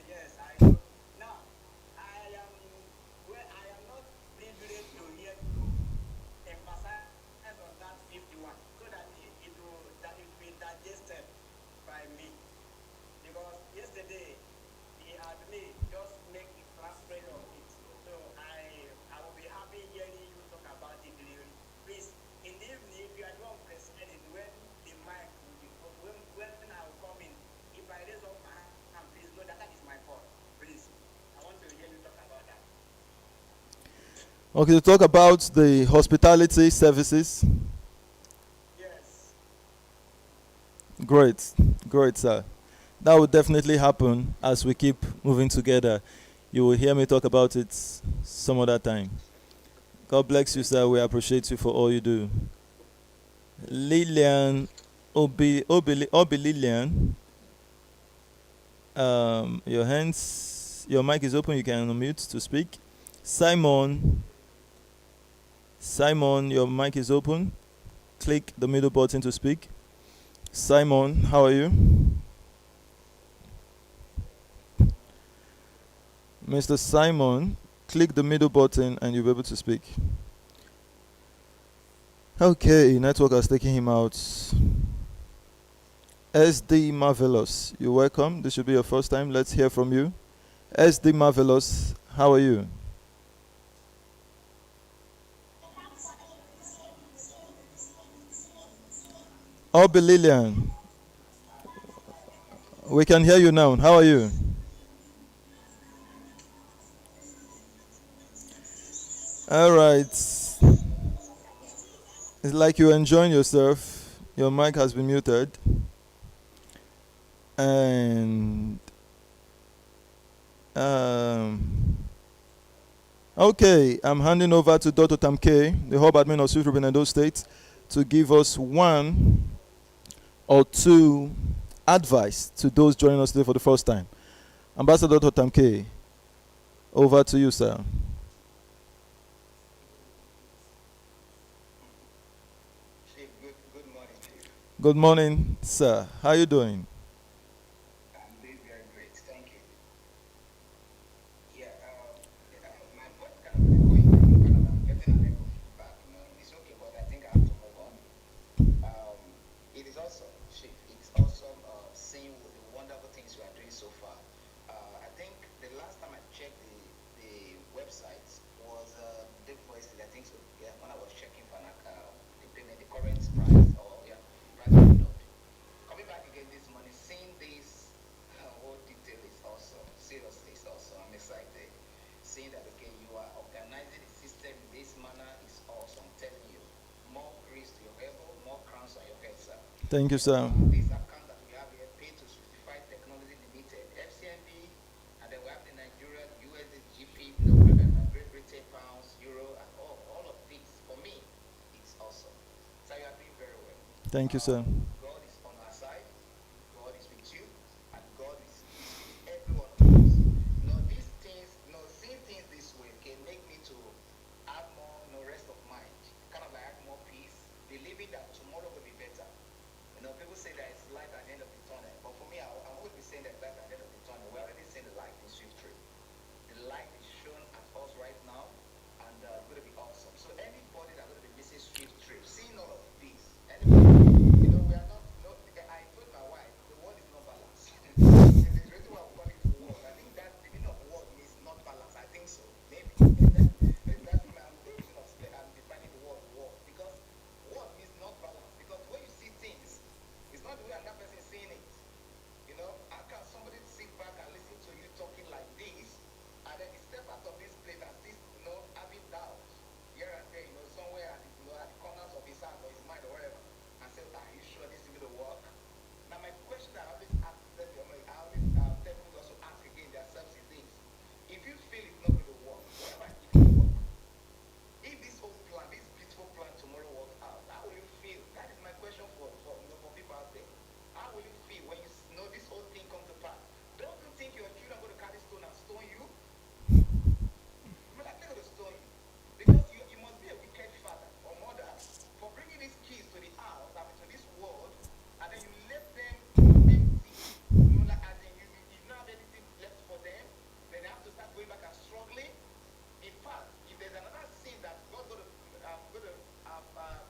Yes, I know. Now, I am not privileged to hear to emphasize on that 51, so that it will be digested by me. Because yesterday he had me just make the transfer of it. So I will be happy hearing you talk about the delivery. Please, in the evening, if you are the one presenting when the mic will be when I will come in, if I raise up my hand, please know that is my fault. Please, I want to hear you talk about that. Okay, to talk about the hospitality services. Yes. Great, sir. That will definitely happen as we keep moving together. You will hear me talk about it some other time. God bless you, sir. We appreciate you for all you do. Lillian, Obi Lillian, your mic is open. You can unmute to speak. Simon, your mic is open. Click the middle button to speak. Simon, how are you? Mr. Simon, click the middle button and you'll be able to speak. Okay, network has taken him out. SD Marvelous, you're welcome. This should be your first time. Let's hear from you. SD Marvelous, how are you? Obi Lillian, we can hear you now. How are you? All right. It's like you're enjoying yourself. Your mic has been muted. And okay, I'm handing over to Dr. Tamke, the hub admin of SWIFTtrip in Edo State, to give us one or two advice to those joining us today for the first time. Ambassador Totamke, over to you, sir. Chief, good morning, Chief. Good morning, sir. How are you doing? I'm doing very great. Thank you. Yeah, my voice kind of is going through, kind of, I'm getting an echo feedback. It's okay, but I think I have to move on. It is awesome, Chief. It's awesome seeing the wonderful things you are doing so far. I think the last time I checked the website was day before yesterday. I think so. Yeah, when I was checking for the payment, the current price, or yeah, price of the note. Coming back again this morning, seeing this whole detail is awesome. Seriously, it's awesome. I'm excited. Seeing that okay, you are organizing the system in this manner is awesome. I'm telling you, more grace to your elbow, more crowns on your head, sir. Thank you, sir. This account that we have here, pay to SWIFTtrip Technology Limited, FCMB, and then we have the Nigerian USD GP, Great Britain pounds, euro, and all of this. For me, it's awesome. So you are doing very well. Thank you, sir. God is on our side. God is with you, and God is with every one of us. These things, seeing things this way can make me to have more, rest of mind, kind of like have more peace, believing that tomorrow will be better. People say that it's light at the end of the tunnel, but for me, I'm always be saying that light at the end of the tunnel. We're already seeing the light in SWIFTtrip. The light is shown at us right now, and it's going to be awesome. So anybody that's going to be missing SWIFTtrip, seeing all of this, anybody, we are not. I told my wife the world is not balanced. The reason why we call it war, I think that the meaning of war means not balance. I think so. Maybe that's why I'm thinking of I'm defining the word war, because war means not balance. Because when you see things, it's not the way another person is seeing it. How can somebody sit back and listen to you talking like this, and then he step out of this place and still, having doubts here and there, somewhere at the corners of his heart or his mind or whatever, and say, "Are you sure this is going to work?" Now, my question that I always ask them, I always tell people to also ask again themselves is this: if you feel it's not going to work, what about if it works? If this whole plan, this beautiful plan tomorrow works out, how will you feel? That is my question for people out there. How will you feel when you know this whole thing come to pass? Don't you think your children are going to carry stone and stone you? Like they're going to stone you. Because you must be a wicked father or mother for bringing these kids to the house, to this world, and then you left them empty. Like as in you don't have anything left for them, then they have to start going back and struggling. In fact, if there's another sin that God's going to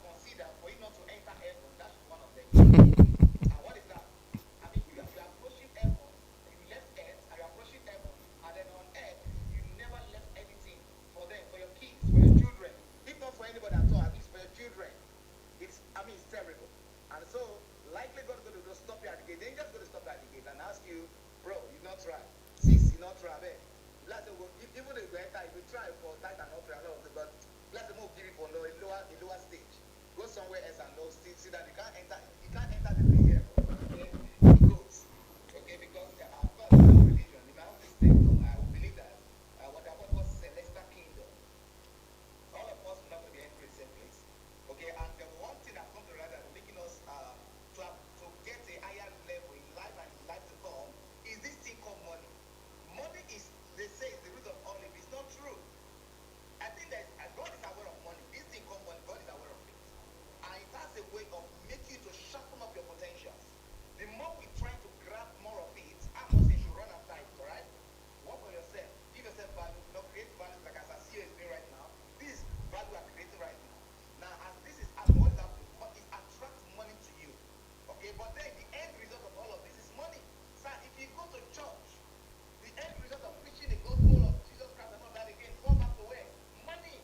consider for you not to enter heaven, that's one of them. And what is that? You are approaching heaven, you left earth, and you're approaching heaven, and then on earth, you never left anything for them, for your kids, for your children. If not for anybody at all, at least for your children. It's terrible. And so, likely God's going to just stop you at the gate. They're just going to stop you at the gate and ask you, "Bro, you not try. Sis, you not try, man." Let's say, even if you enter, if you try for tithe and offering, but let's say, move, give it for a lower stage. Go somewhere else and see that you can't enter the thing here. Okay? Goats. Okay, because our first religion, in my own system, I would believe that what I want was celestial kingdom. All of us will not be entering the same place. Okay, and the one thing that comes to rather making us to get a higher level in life and in life to come is this thing called money. Money is, they say, is the root of all evil. It's not true. I think that God is aware of money. This thing called money, God is aware of it. And it has a way of making you to sharpen up your potentials. The more we try to grab more of it, I'm not saying you run after it, alright? Work on yourself. Give yourself value. Create value like as I see you is doing right now. This is value I'm creating right now. Now, as this is what is happening, it attracts money to you. Okay, but then the end result of all of this is money. So if you go to church, the end result of preaching the gospel of Jesus Christ and all that again, fall back to where? Money.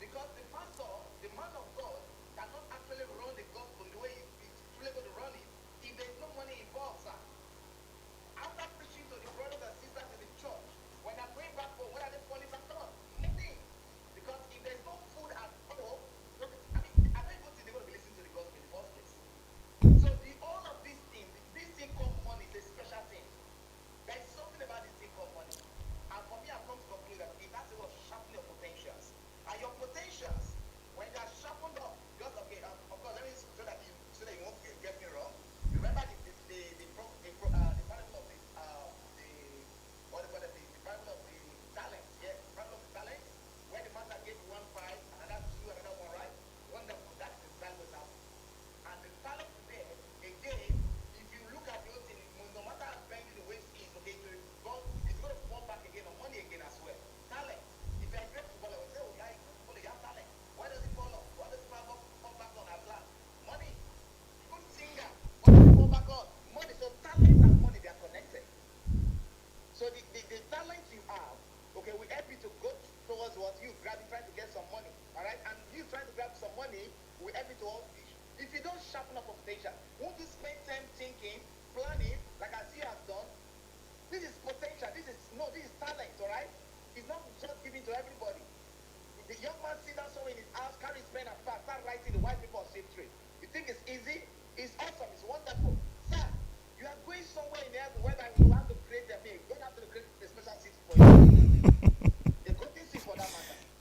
Because the pastor, the man of God, cannot actually run the gospel the way he's truly going to run it if there's no money involved, sir. After preaching to the brothers and sisters in the church, when they're going back home, what are they falling back on? Nothing. Because if there's no food at home, I don't even think they're going to be listening to the gospel in the first place. So all of these things, this thing called money is a special thing. There is something about this thing called money. And for me, I've come to conclude that it has a way of sharpening your potentials. And your potentials, when they are sharpened up, because okay, of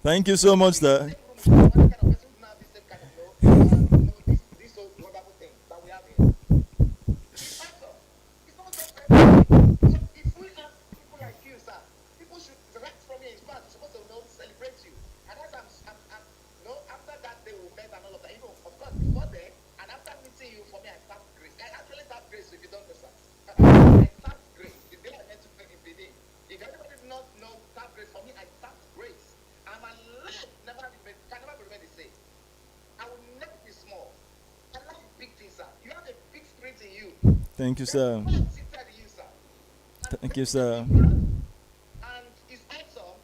Thank you so much, Be in the sir. same room with some other kind of person who now have this same kind of this so wonderful thing that we have here. It's awesome. It's not just for everybody. So if we have people like you, sir, people should right from here. In fact, we're supposed to celebrate you. And as after that day we met and all of that. Even of course before then and after meeting you, for me I start grace. I actually start grace if you don't know, sir. I start grace. The day I met you in Benin. If anybody did not know start grace, for me I start grace. And my life can never be the same. I will never be small. I like big things, sir. You have a big spirit in you. Thank you, sir. Thank you, sir. And it's awesome.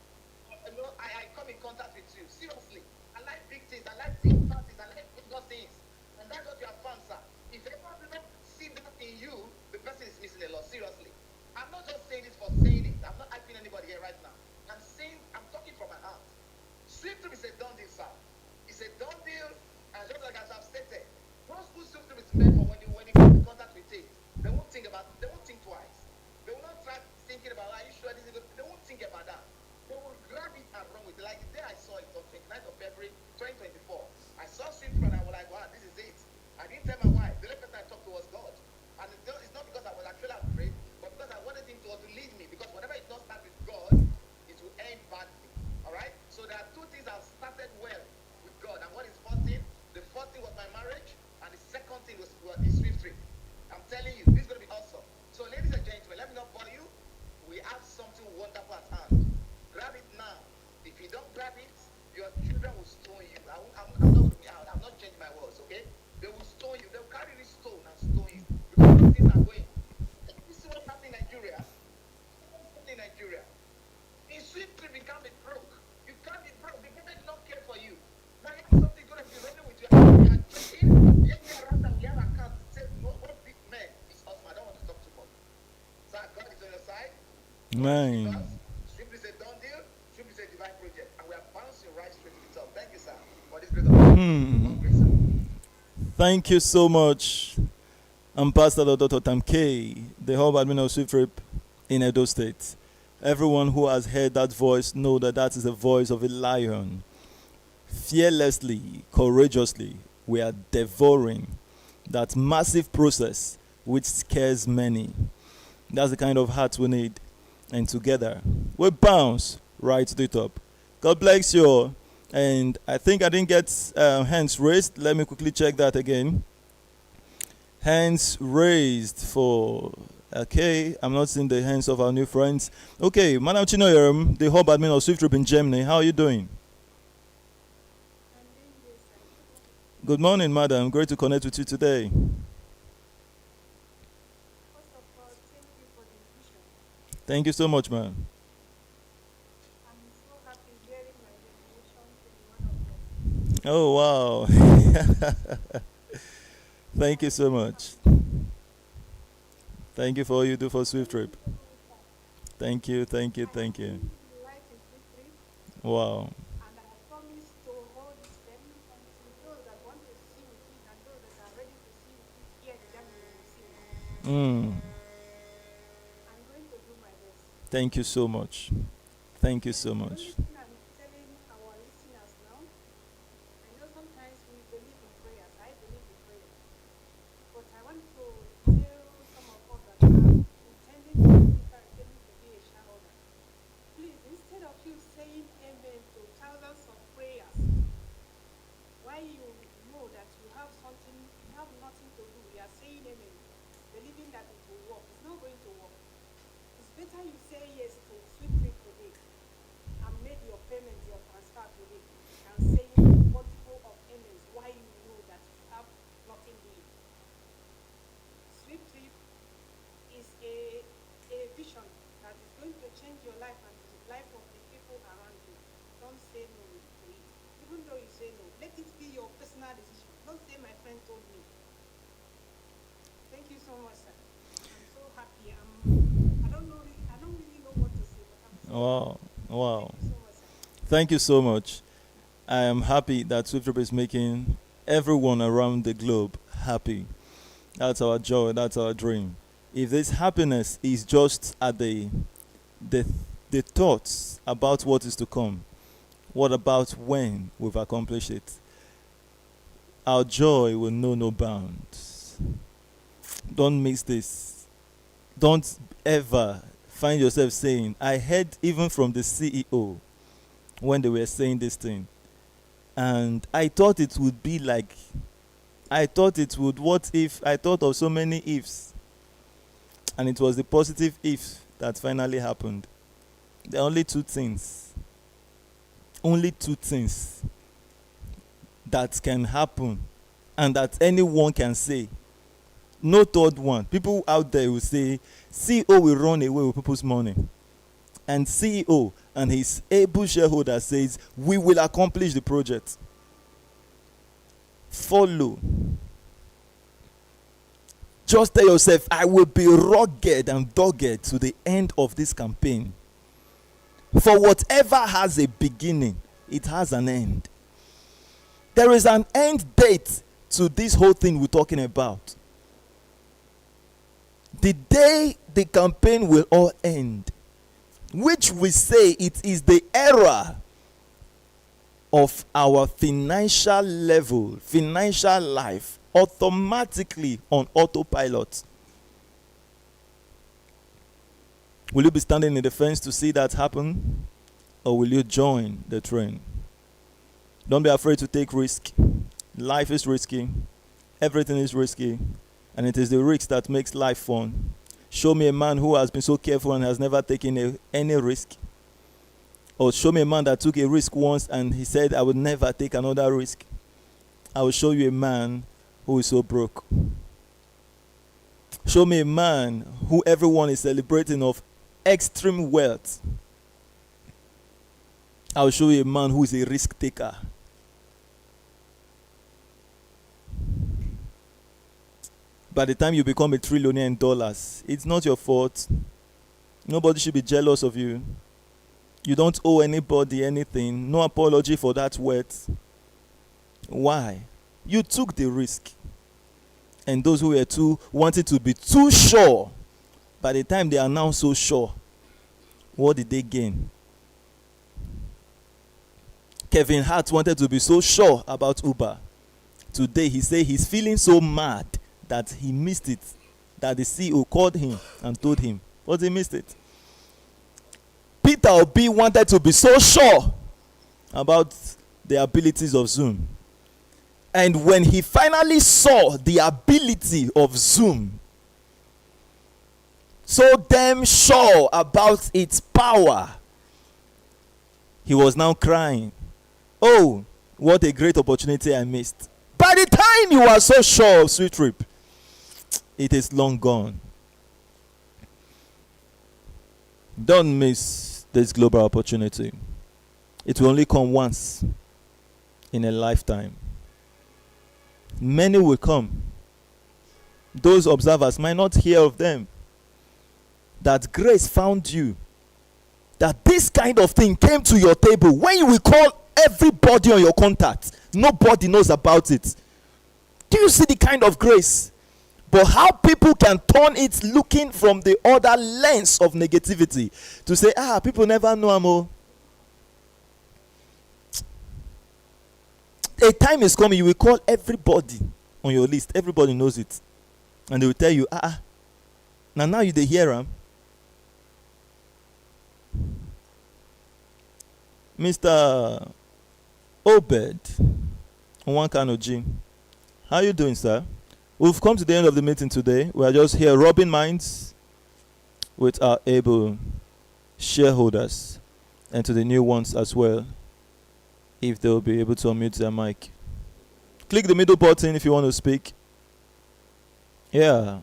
I come in contact with you. Seriously. I like big things. I like big parties. I like big things. And that's what you have found, sir. If anyone does not see that in you, the person is missing a lot. Seriously. I'm not just saying it for saying it. I'm not hyping anybody here right now. I'm talking from my heart. SWIFTtrip is a done deal, sir. It's a done deal. And just like as I've stated, those who SWIFTtrip is meant for when you come in contact with it, they won't think twice. They will not try thinking about, are you sure this is good? They won't think about that. They will grab it and run with it. Like the day I saw it on 29th of February 2024, I saw SWIFTtrip and I was like, wow, this is it. I didn't tell my wife. The only person I talked to was God. And it's not because I was actually afraid, but because I wanted him to lead me. Because whatever it does start with God, it will end badly. Alright? So there are two things that have started well with God. And what is first thing? The first thing was my marriage, and the second thing was the SWIFTtrip. I'm telling you, this is going to be awesome. So ladies and gentlemen, let me not bore you. We have something wonderful at hand. Grab it now. If you don't grab it, your children will stone you. I'm not changing my words, okay? They will stone you. They will carry this stone and stone you. Because those things are going. You see what's happening in Nigeria? What's happening in Nigeria? In SWIFTtrip, you can't be broke. You can't be broke. The government don't care for you. Now you have something going to be running with you. You are checking. You have around and we have accounts. Say, what big man is awesome. I don't want to talk too much. So God is on your side. Man. SWIFTtrip is a done deal. SWIFTtrip is a divine project. And we are bouncing right straight to the top. Thank you, sir, for this great opportunity. Thank you so much, Ambassador Dr. Tam K, the Hub Admin of SWIFTtrip in Edo State. Everyone who has heard that voice know that that is the voice of a lion. Fearlessly, courageously, we are devouring that massive process which scares many. That's the kind of heart we need. And together, we bounce right to the top. God bless you all. And I think I didn't get hands raised. Let me quickly check that again. Hands raised for... Okay, I'm not seeing the hands of our new friends. Okay, Madam Chinoyerum, the Hub Admin of SWIFTtrip in Germany. How are you doing? Good morning, madam. Great to connect with you today. First of all, thank you for the invitation. Thank you so much, ma'am. I'm so happy hearing my dedication to one of them. Oh, wow. Thank you so much. Thank you for all you do for SWIFTtrip. Thank you, thank you, thank you. Life is SWIFTtrip, Wow. and I promise to hold it steady until those that want to see with it and those that are ready to see with it here in Germany will see it. I'm going to do my best. Thank you so much. Thank you so The much. only thing I'm telling our listeners now, I know sometimes we believe in prayers. I believe in prayers. But I want to tell some of us that are intending to register intending to be a shareholder. Please, instead of you saying amen to thousands of prayers, why you know that you have something, you have nothing to do, you are saying amen, believing that it will work. It's not going to work. It's better you say yes to SWIFTtrip today and make your payment, your transfer today, than saying multiple of amens why you know that you have nothing doing. SWIFTtrip is a vision that is going to change your life and the life of the people around you. Don't say no to it. Even though you say no, let it be your personal decision. Don't say my friend told me. Thank you so much, sir. I'm so happy. I don't really know what to say, but I'm so Wow. Wow. Thank you so much, sir. Thank you so much. I am happy that SWIFTtrip is making everyone around the globe happy. That's our joy. That's our dream. If this happiness is just at the thoughts about what is to come, What about when we've accomplished it? Our joy will know no bounds. Don't miss this. Don't ever find yourself saying, I heard even from the CEO when they were saying this thing, and I thought it would be like, I thought it would, what if, I thought of so many ifs, and it was the positive if that finally happened. There are only two things that can happen and that anyone can say. No third one. People out there will say CEO will run away with people's money, and CEO and his able shareholder says we will accomplish the project. Follow. Just tell yourself, I will be rugged and dogged to the end of this campaign. For whatever has a beginning, it has an end. There is an end date to this whole thing we're talking about. The day the campaign will all end, which we say it is the era of our financial level, financial life, automatically on autopilot. Will you be standing in the fence to see that happen, or will you join the train? Don't be afraid to take risk. Life is risky. Everything is risky. And it is the risk that makes life fun. Show me a man who has been so careful and has never taken any risk. Or show me a man that took a risk once and he said, I would never take another risk. I will show you a man who is so broke. Show me a man who everyone is celebrating of extreme wealth. I will show you a man who is a risk taker. By the time you become a trillionaire in dollars, it's not your fault. Nobody should be jealous of you. You don't owe anybody anything. No apology for that wealth. Why? You took the risk. And those who were wanted to be too sure, by the time they are now so sure, what did they gain? Kevin Hart wanted to be so sure about Uber. Today he said he's feeling so mad that he missed it, that the CEO called him and told him, but he missed it. Peter Obi wanted to be so sure about the abilities of Zoom. And when he finally saw the ability of Zoom, so damn sure about its power, he was now crying, oh, what a great opportunity I missed. By the time you are so sure of SWIFTtrip, it is long gone. Don't miss this global opportunity. It will only come once in a lifetime. Many will come. Those observers might not hear of them. That grace found you. That this kind of thing came to your table. When you will call everybody on your contact, nobody knows about it. Do you see the kind of grace? But how people can turn it looking from the other lens of negativity to say, people never know amo. A time is coming, you will call everybody on your list. Everybody knows it. And they will tell you, now you dey hear am. Mr. Obed Nwankanoji, how you doing, sir? We've come to the end of the meeting today. We are just here rubbing minds with our able shareholders and to the new ones as well, if they'll be able to unmute their mic. Click the middle button if you want to speak. Yeah.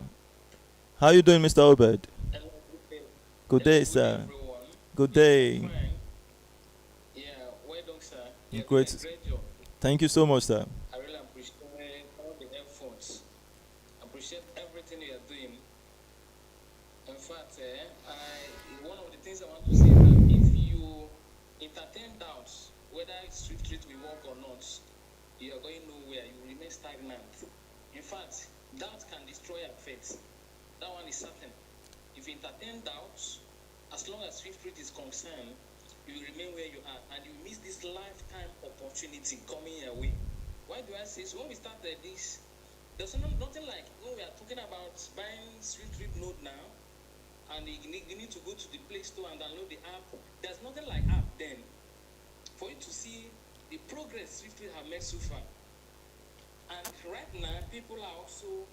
How you doing, Mr. Obed? Hello, good day. Good day, sir. Everyone. Good day. Fine. Yeah, well done, sir. Yeah, Great. Great job. Thank you so much, sir. I really appreciate all the efforts. Appreciate everything you are doing. In fact, one of the things I want to say is that if you entertain doubts whether SWIFTtrip will work or not, you are going nowhere. You will remain stagnant. In fact, doubt can destroy your faith. That one is certain. If you entertain doubts, as long as SWIFTtrip is concerned, you will remain where you are, and you miss this lifetime opportunity coming your way. Why do I say so? When we started this, there's nothing like when we are talking about buying SWIFTtrip node now, and you need to go to the Play Store and download the app. There's nothing like app then. For you to see the progress SWIFTtrip have made so far. And right now, people are also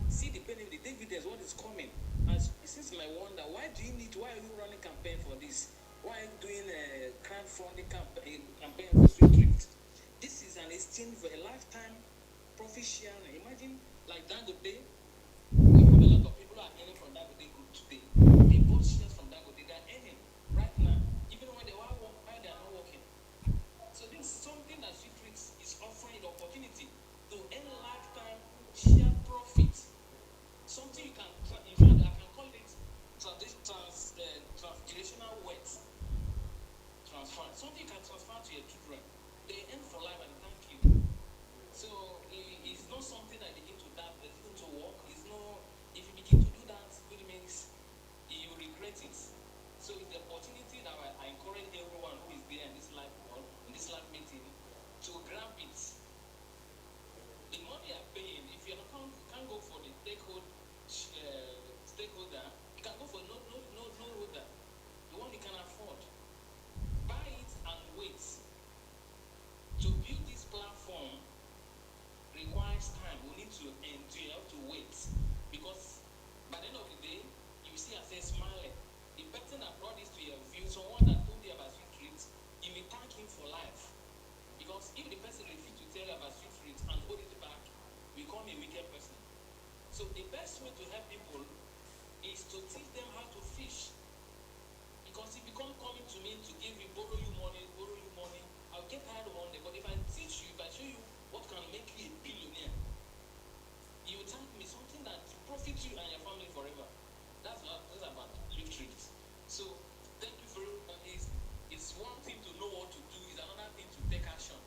see the benefit, the dividends, what is coming. And this is my wonder, why are you running campaign for this? Why are you doing a crowdfunding campaign for SWIFTtrip? This is an exchange for a lifetime profit sharing. Imagine like Dangote, we have a lot of people are earning from Dangote group today. They bought shares from Dangote, they are earning right now, even when they are not working. So this is something that SWIFTtrip is offering the opportunity to earn lifetime share profit. Something you can, in fact, I can call it transgenerational wealth transfer. Something you can transfer to your children. They earn for life and thank you. So it's not something that begin to work. It's no. If you begin to do that, it means you regret it. So it's the opportunity that I encourage everyone who is there in this live meeting to grab it. The money you're paying, if you can't go for the stakeholder, you can go for no holder, the one you can afford. Buy it and wait. To build this platform requires time. We need to endure to wait, because by the end of the day, you see yourself smiling. The person that brought this to your view, someone that told you about SWIFTtrip, you may thank him for life. Because if the person refuses to tell you about SWIFTtrip and hold it back, we become a wicked person. So the best way to help people is to teach them how to fish. Because if you come coming to me to borrow you money, I'll get tired one day. But if I teach you, if I show you what can make you a billionaire, you will thank me something that profits you and your family forever. That's about SWIFTtrip. So thank you for it's one thing to know what to do, it's another thing to take action.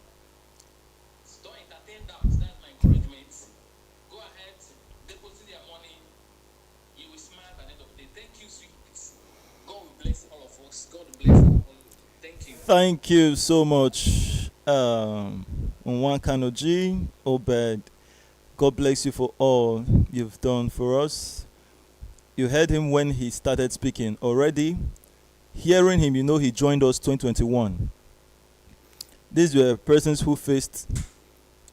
So don't entertain doubts. That's my encouragement. Go ahead, deposit your money. You will smile at the end of the day. Thank you, sweet. God will bless all of us. God will bless all of you. Thank you. Thank you so much, Nwankanoji, Obed. God bless you for all you've done for us. You heard him when he started speaking. Already, hearing him, you know he joined us 2021. These were persons who faced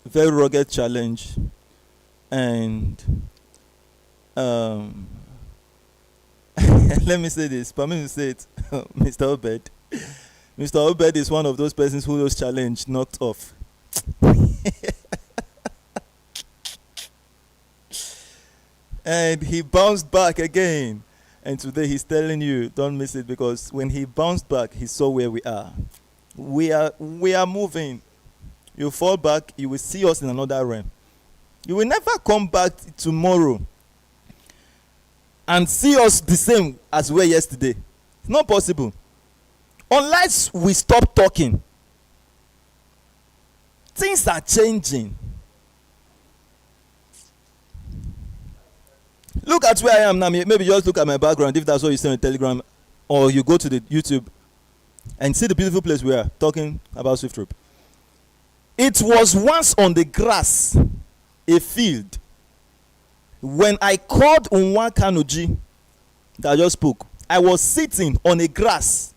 very rugged challenge, and let me say this, permit me to say it, Mr. Obed. Mr. Obed is one of those persons who those challenge knocked off. And he bounced back again. And today he's telling you, don't miss it, because when he bounced back, he saw where we are. We are moving. You fall back, you will see us in another realm. You will never come back tomorrow and see us the same as we were yesterday. It's not possible. Unless we stop talking. Things are changing. Look at where I am now. Maybe just look at my background if that's what you see on Telegram, or you go to the YouTube and see the beautiful place we are talking about SWIFTtrip. It was once on the grass, a field. When I called Nwankanoji that I just spoke, I was sitting on a grass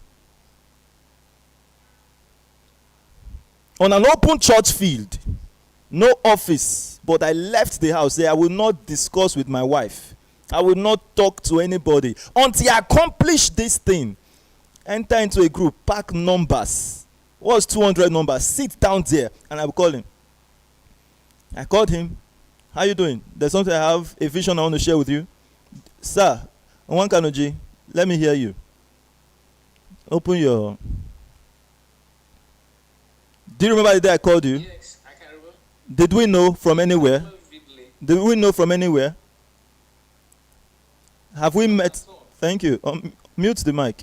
on an open church field, no office, but I left the house. I will not discuss with my wife. I will not talk to anybody until I accomplish this thing. Enter into a group, pack numbers. What's 200 numbers? Sit down there, and I will call him. I called him. How you doing? There's something I have, a vision I want to share with you. Sir, Nwankanoji, let me hear you. Open your... Do you remember the day I called you? Yes, I can remember. Did we know from anywhere? Vividly. Did we know from anywhere? Have we met? Thank you. Mute the mic.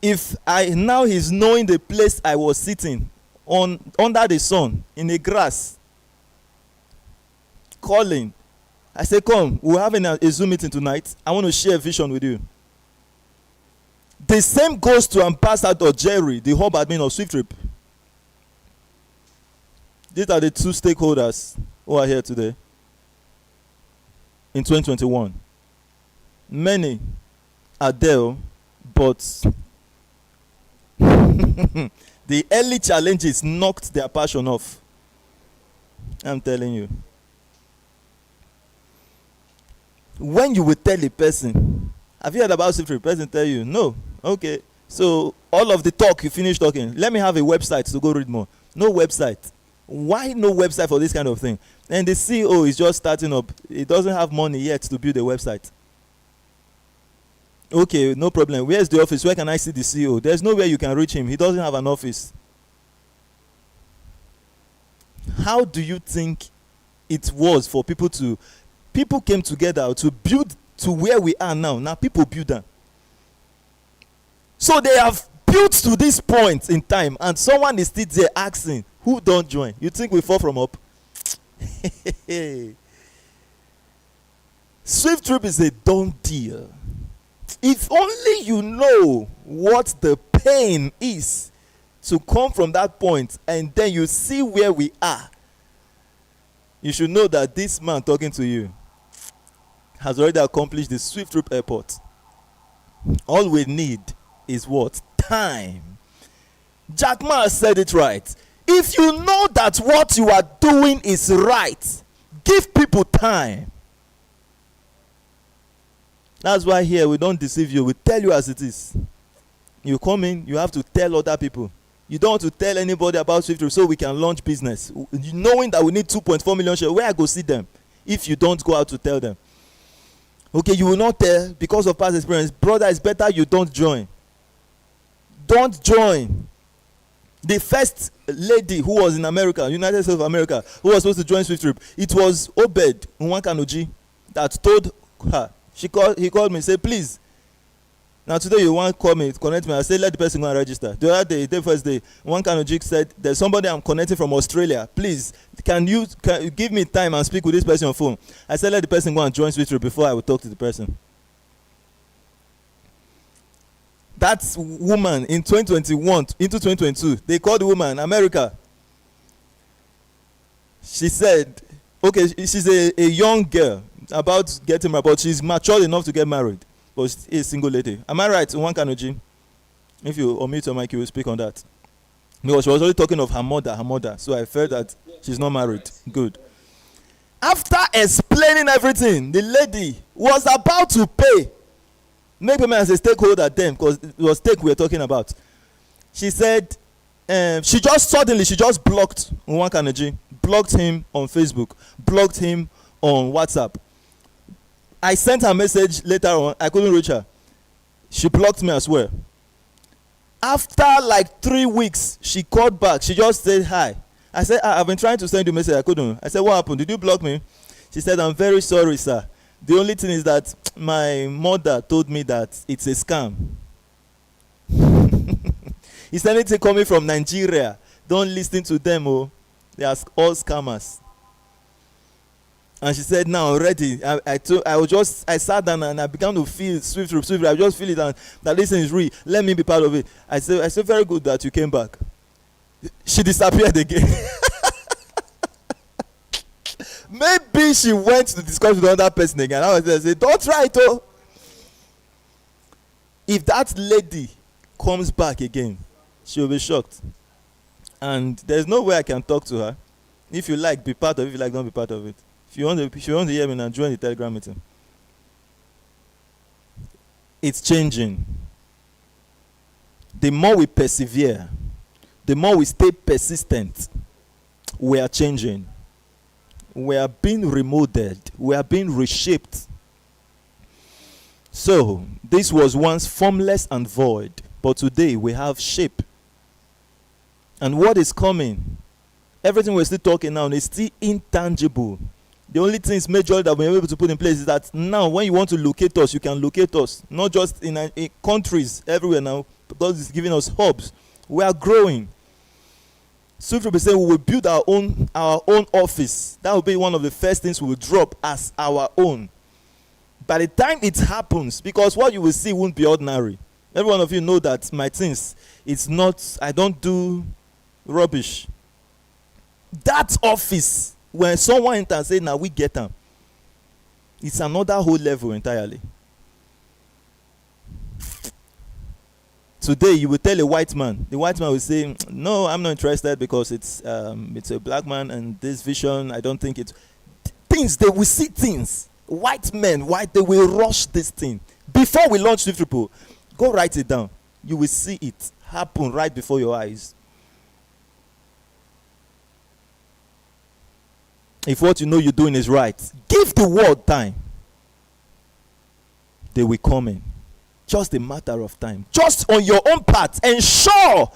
If now he's knowing the place I was sitting on under the sun in the grass, calling, I say, come, we're having a Zoom meeting tonight. I want to share a vision with you. The same goes to Ambassador Jerry, the hub admin of SWIFTtrip. These are the two stakeholders who are here today in 2021. Many are there, but the early challenges knocked their passion off. I'm telling you. When you will tell a person, have you heard about SWIFTtrip? Person tell you, no. Okay. So all of the talk, you finish talking. Let me have a website to go read more. No website. Why no website for this kind of thing? And the CEO is just starting up. He doesn't have money yet to build a website. Okay, no problem. Where's the office? Where can I see the CEO? There's nowhere you can reach him. He doesn't have an office. How do you think it was for people came together to build to where we are now? Now people build them. So they have built to this point in time, and someone is still there asking, who don't join? You think we fall from up? SWIFTtrip is a done deal. If only you know what the pain is to come from that point, and then you see where we are, you should know that this man talking to you has already accomplished the SWIFTtrip airport. All we need is what? Time. Jack Ma said it right. If you know that what you are doing is right, give people time. That's why here we don't deceive you. We tell you as it is. You come in, you have to tell other people. You don't want to tell anybody about SWIFTtrip so we can launch business. Knowing that we need 2.4 million shares, where I go see them if you don't go out to tell them? Okay, you will not tell because of past experience. Brother, it's better you don't join. Don't join. The first lady who was in America, United States of America, who was supposed to join SWIFTtrip, it was Obed Nwankanoji that told her. He called me and said, please, now today you want to call me, connect me. I said, let the person go and register. The other day, the first day, Nwankanoji said, there's somebody I'm connecting from Australia. Please, can you give me time and speak with this person on phone? I said, let the person go and join SWIFTtrip before I will talk to the person. That woman in 2021 into 2022, they called the woman America. She said, okay, she's a young girl about getting married, but she's mature enough to get married, but she's a single lady. Am I right? Nwankanoji? If you unmute your mic, you will speak on that. Because she was already talking of her mother. So I felt that she's not married. Good. After explaining everything, the lady was about to pay. Make payment as a stakeholder then, because it was stake we were talking about. She said, she just blocked Nwankanoji, blocked him on Facebook, blocked him on WhatsApp. I sent her a message later on. I couldn't reach her. She blocked me as well. After like 3 weeks, she called back. She just said hi. I said, I've been trying to send you a message. I couldn't. I said, what happened? Did you block me? She said, I'm very sorry, sir. The only thing is that my mother told me that it's a scam. It's anything coming from Nigeria. Don't listen to them. Oh, they are all scammers. And she said, now already, I sat down and I began to feel SWIFTtrip. I just feel it, and that this thing is real. Let me be part of it. I said, very good that you came back. She disappeared again. Maybe she went to discuss with another person again. I was there, I said, don't try it, oh. If that lady comes back again, she will be shocked. And there's no way I can talk to her. If you like, be part of it. If you like, don't be part of it. If you want to hear me now, join the Telegram meeting. It's changing. The more we persevere, the more we stay persistent, we are changing. We are being remolded. We are being reshaped. So, this was once formless and void, but today we have shape. And what is coming, everything we're still talking now is still intangible. The only things major that we're able to put in place is that now when you want to locate us, you can locate us. Not just in countries everywhere now, because it's giving us hubs. We are growing. SWIFTtrip is saying we will build our own office. That will be one of the first things we will drop as our own. By the time it happens, because what you will see won't be ordinary. Every one of you know that my things, it's not, I don't do rubbish. That office, when someone enters and say, now we get them, it's another whole level entirely. Today, you will tell a white man. The white man will say, "No, I'm not interested because it's a black man and this vision. I don't think it's things. They will see things. White men, they will rush this thing before we launch SWIFTtrip. Go write it down. You will see it happen right before your eyes. If what you know you're doing is right, give the world time. They will come in. Just a matter of time. Just on your own part, ensure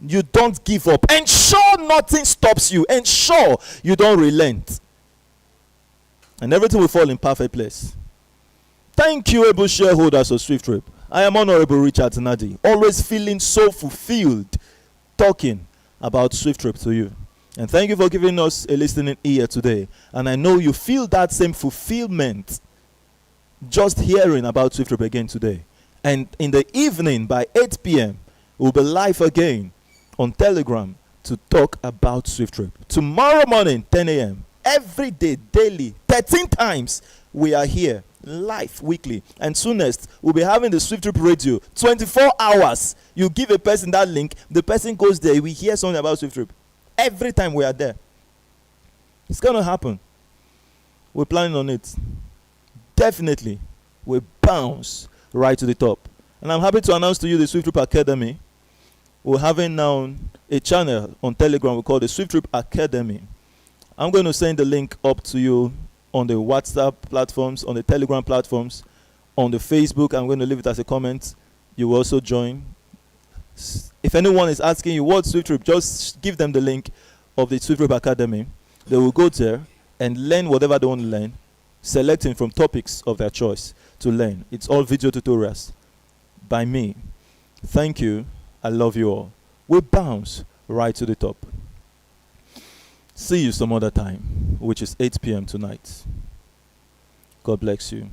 you don't give up. Ensure nothing stops you. Ensure you don't relent. And everything will fall in perfect place. Thank you, able shareholders of SWIFTtrip. I am Honorable Richard Nadi, always feeling so fulfilled talking about SWIFTtrip to you. And thank you for giving us a listening ear today. And I know you feel that same fulfillment just hearing about SWIFTtrip again today. And in the evening by 8 p.m., we'll be live again on Telegram to talk about SWIFTtrip. Tomorrow morning, 10 a.m., every day, daily, 13 times, we are here, live, weekly. And soonest, we'll be having the SWIFTtrip radio, 24 hours. You give a person that link, the person goes there, we hear something about SWIFTtrip. Every time we are there. It's going to happen. We're planning on it. Definitely, we bounce right to the top. And I'm happy to announce to you the SWIFTtrip Academy. We're having now a channel on Telegram we call the SWIFTtrip Academy. I'm going to send the link up to you on the WhatsApp platforms, on the Telegram platforms, on the Facebook. I'm going to leave it as a comment. You will also join. If anyone is asking you what SWIFTtrip, just give them the link of the SWIFTtrip Academy. They will go there and learn whatever they want to learn, selecting from topics of their choice to learn. It's all video tutorials by me. Thank you. I love you all. We bounce right to the top. See you some other time, which is 8 p.m. tonight. God bless you.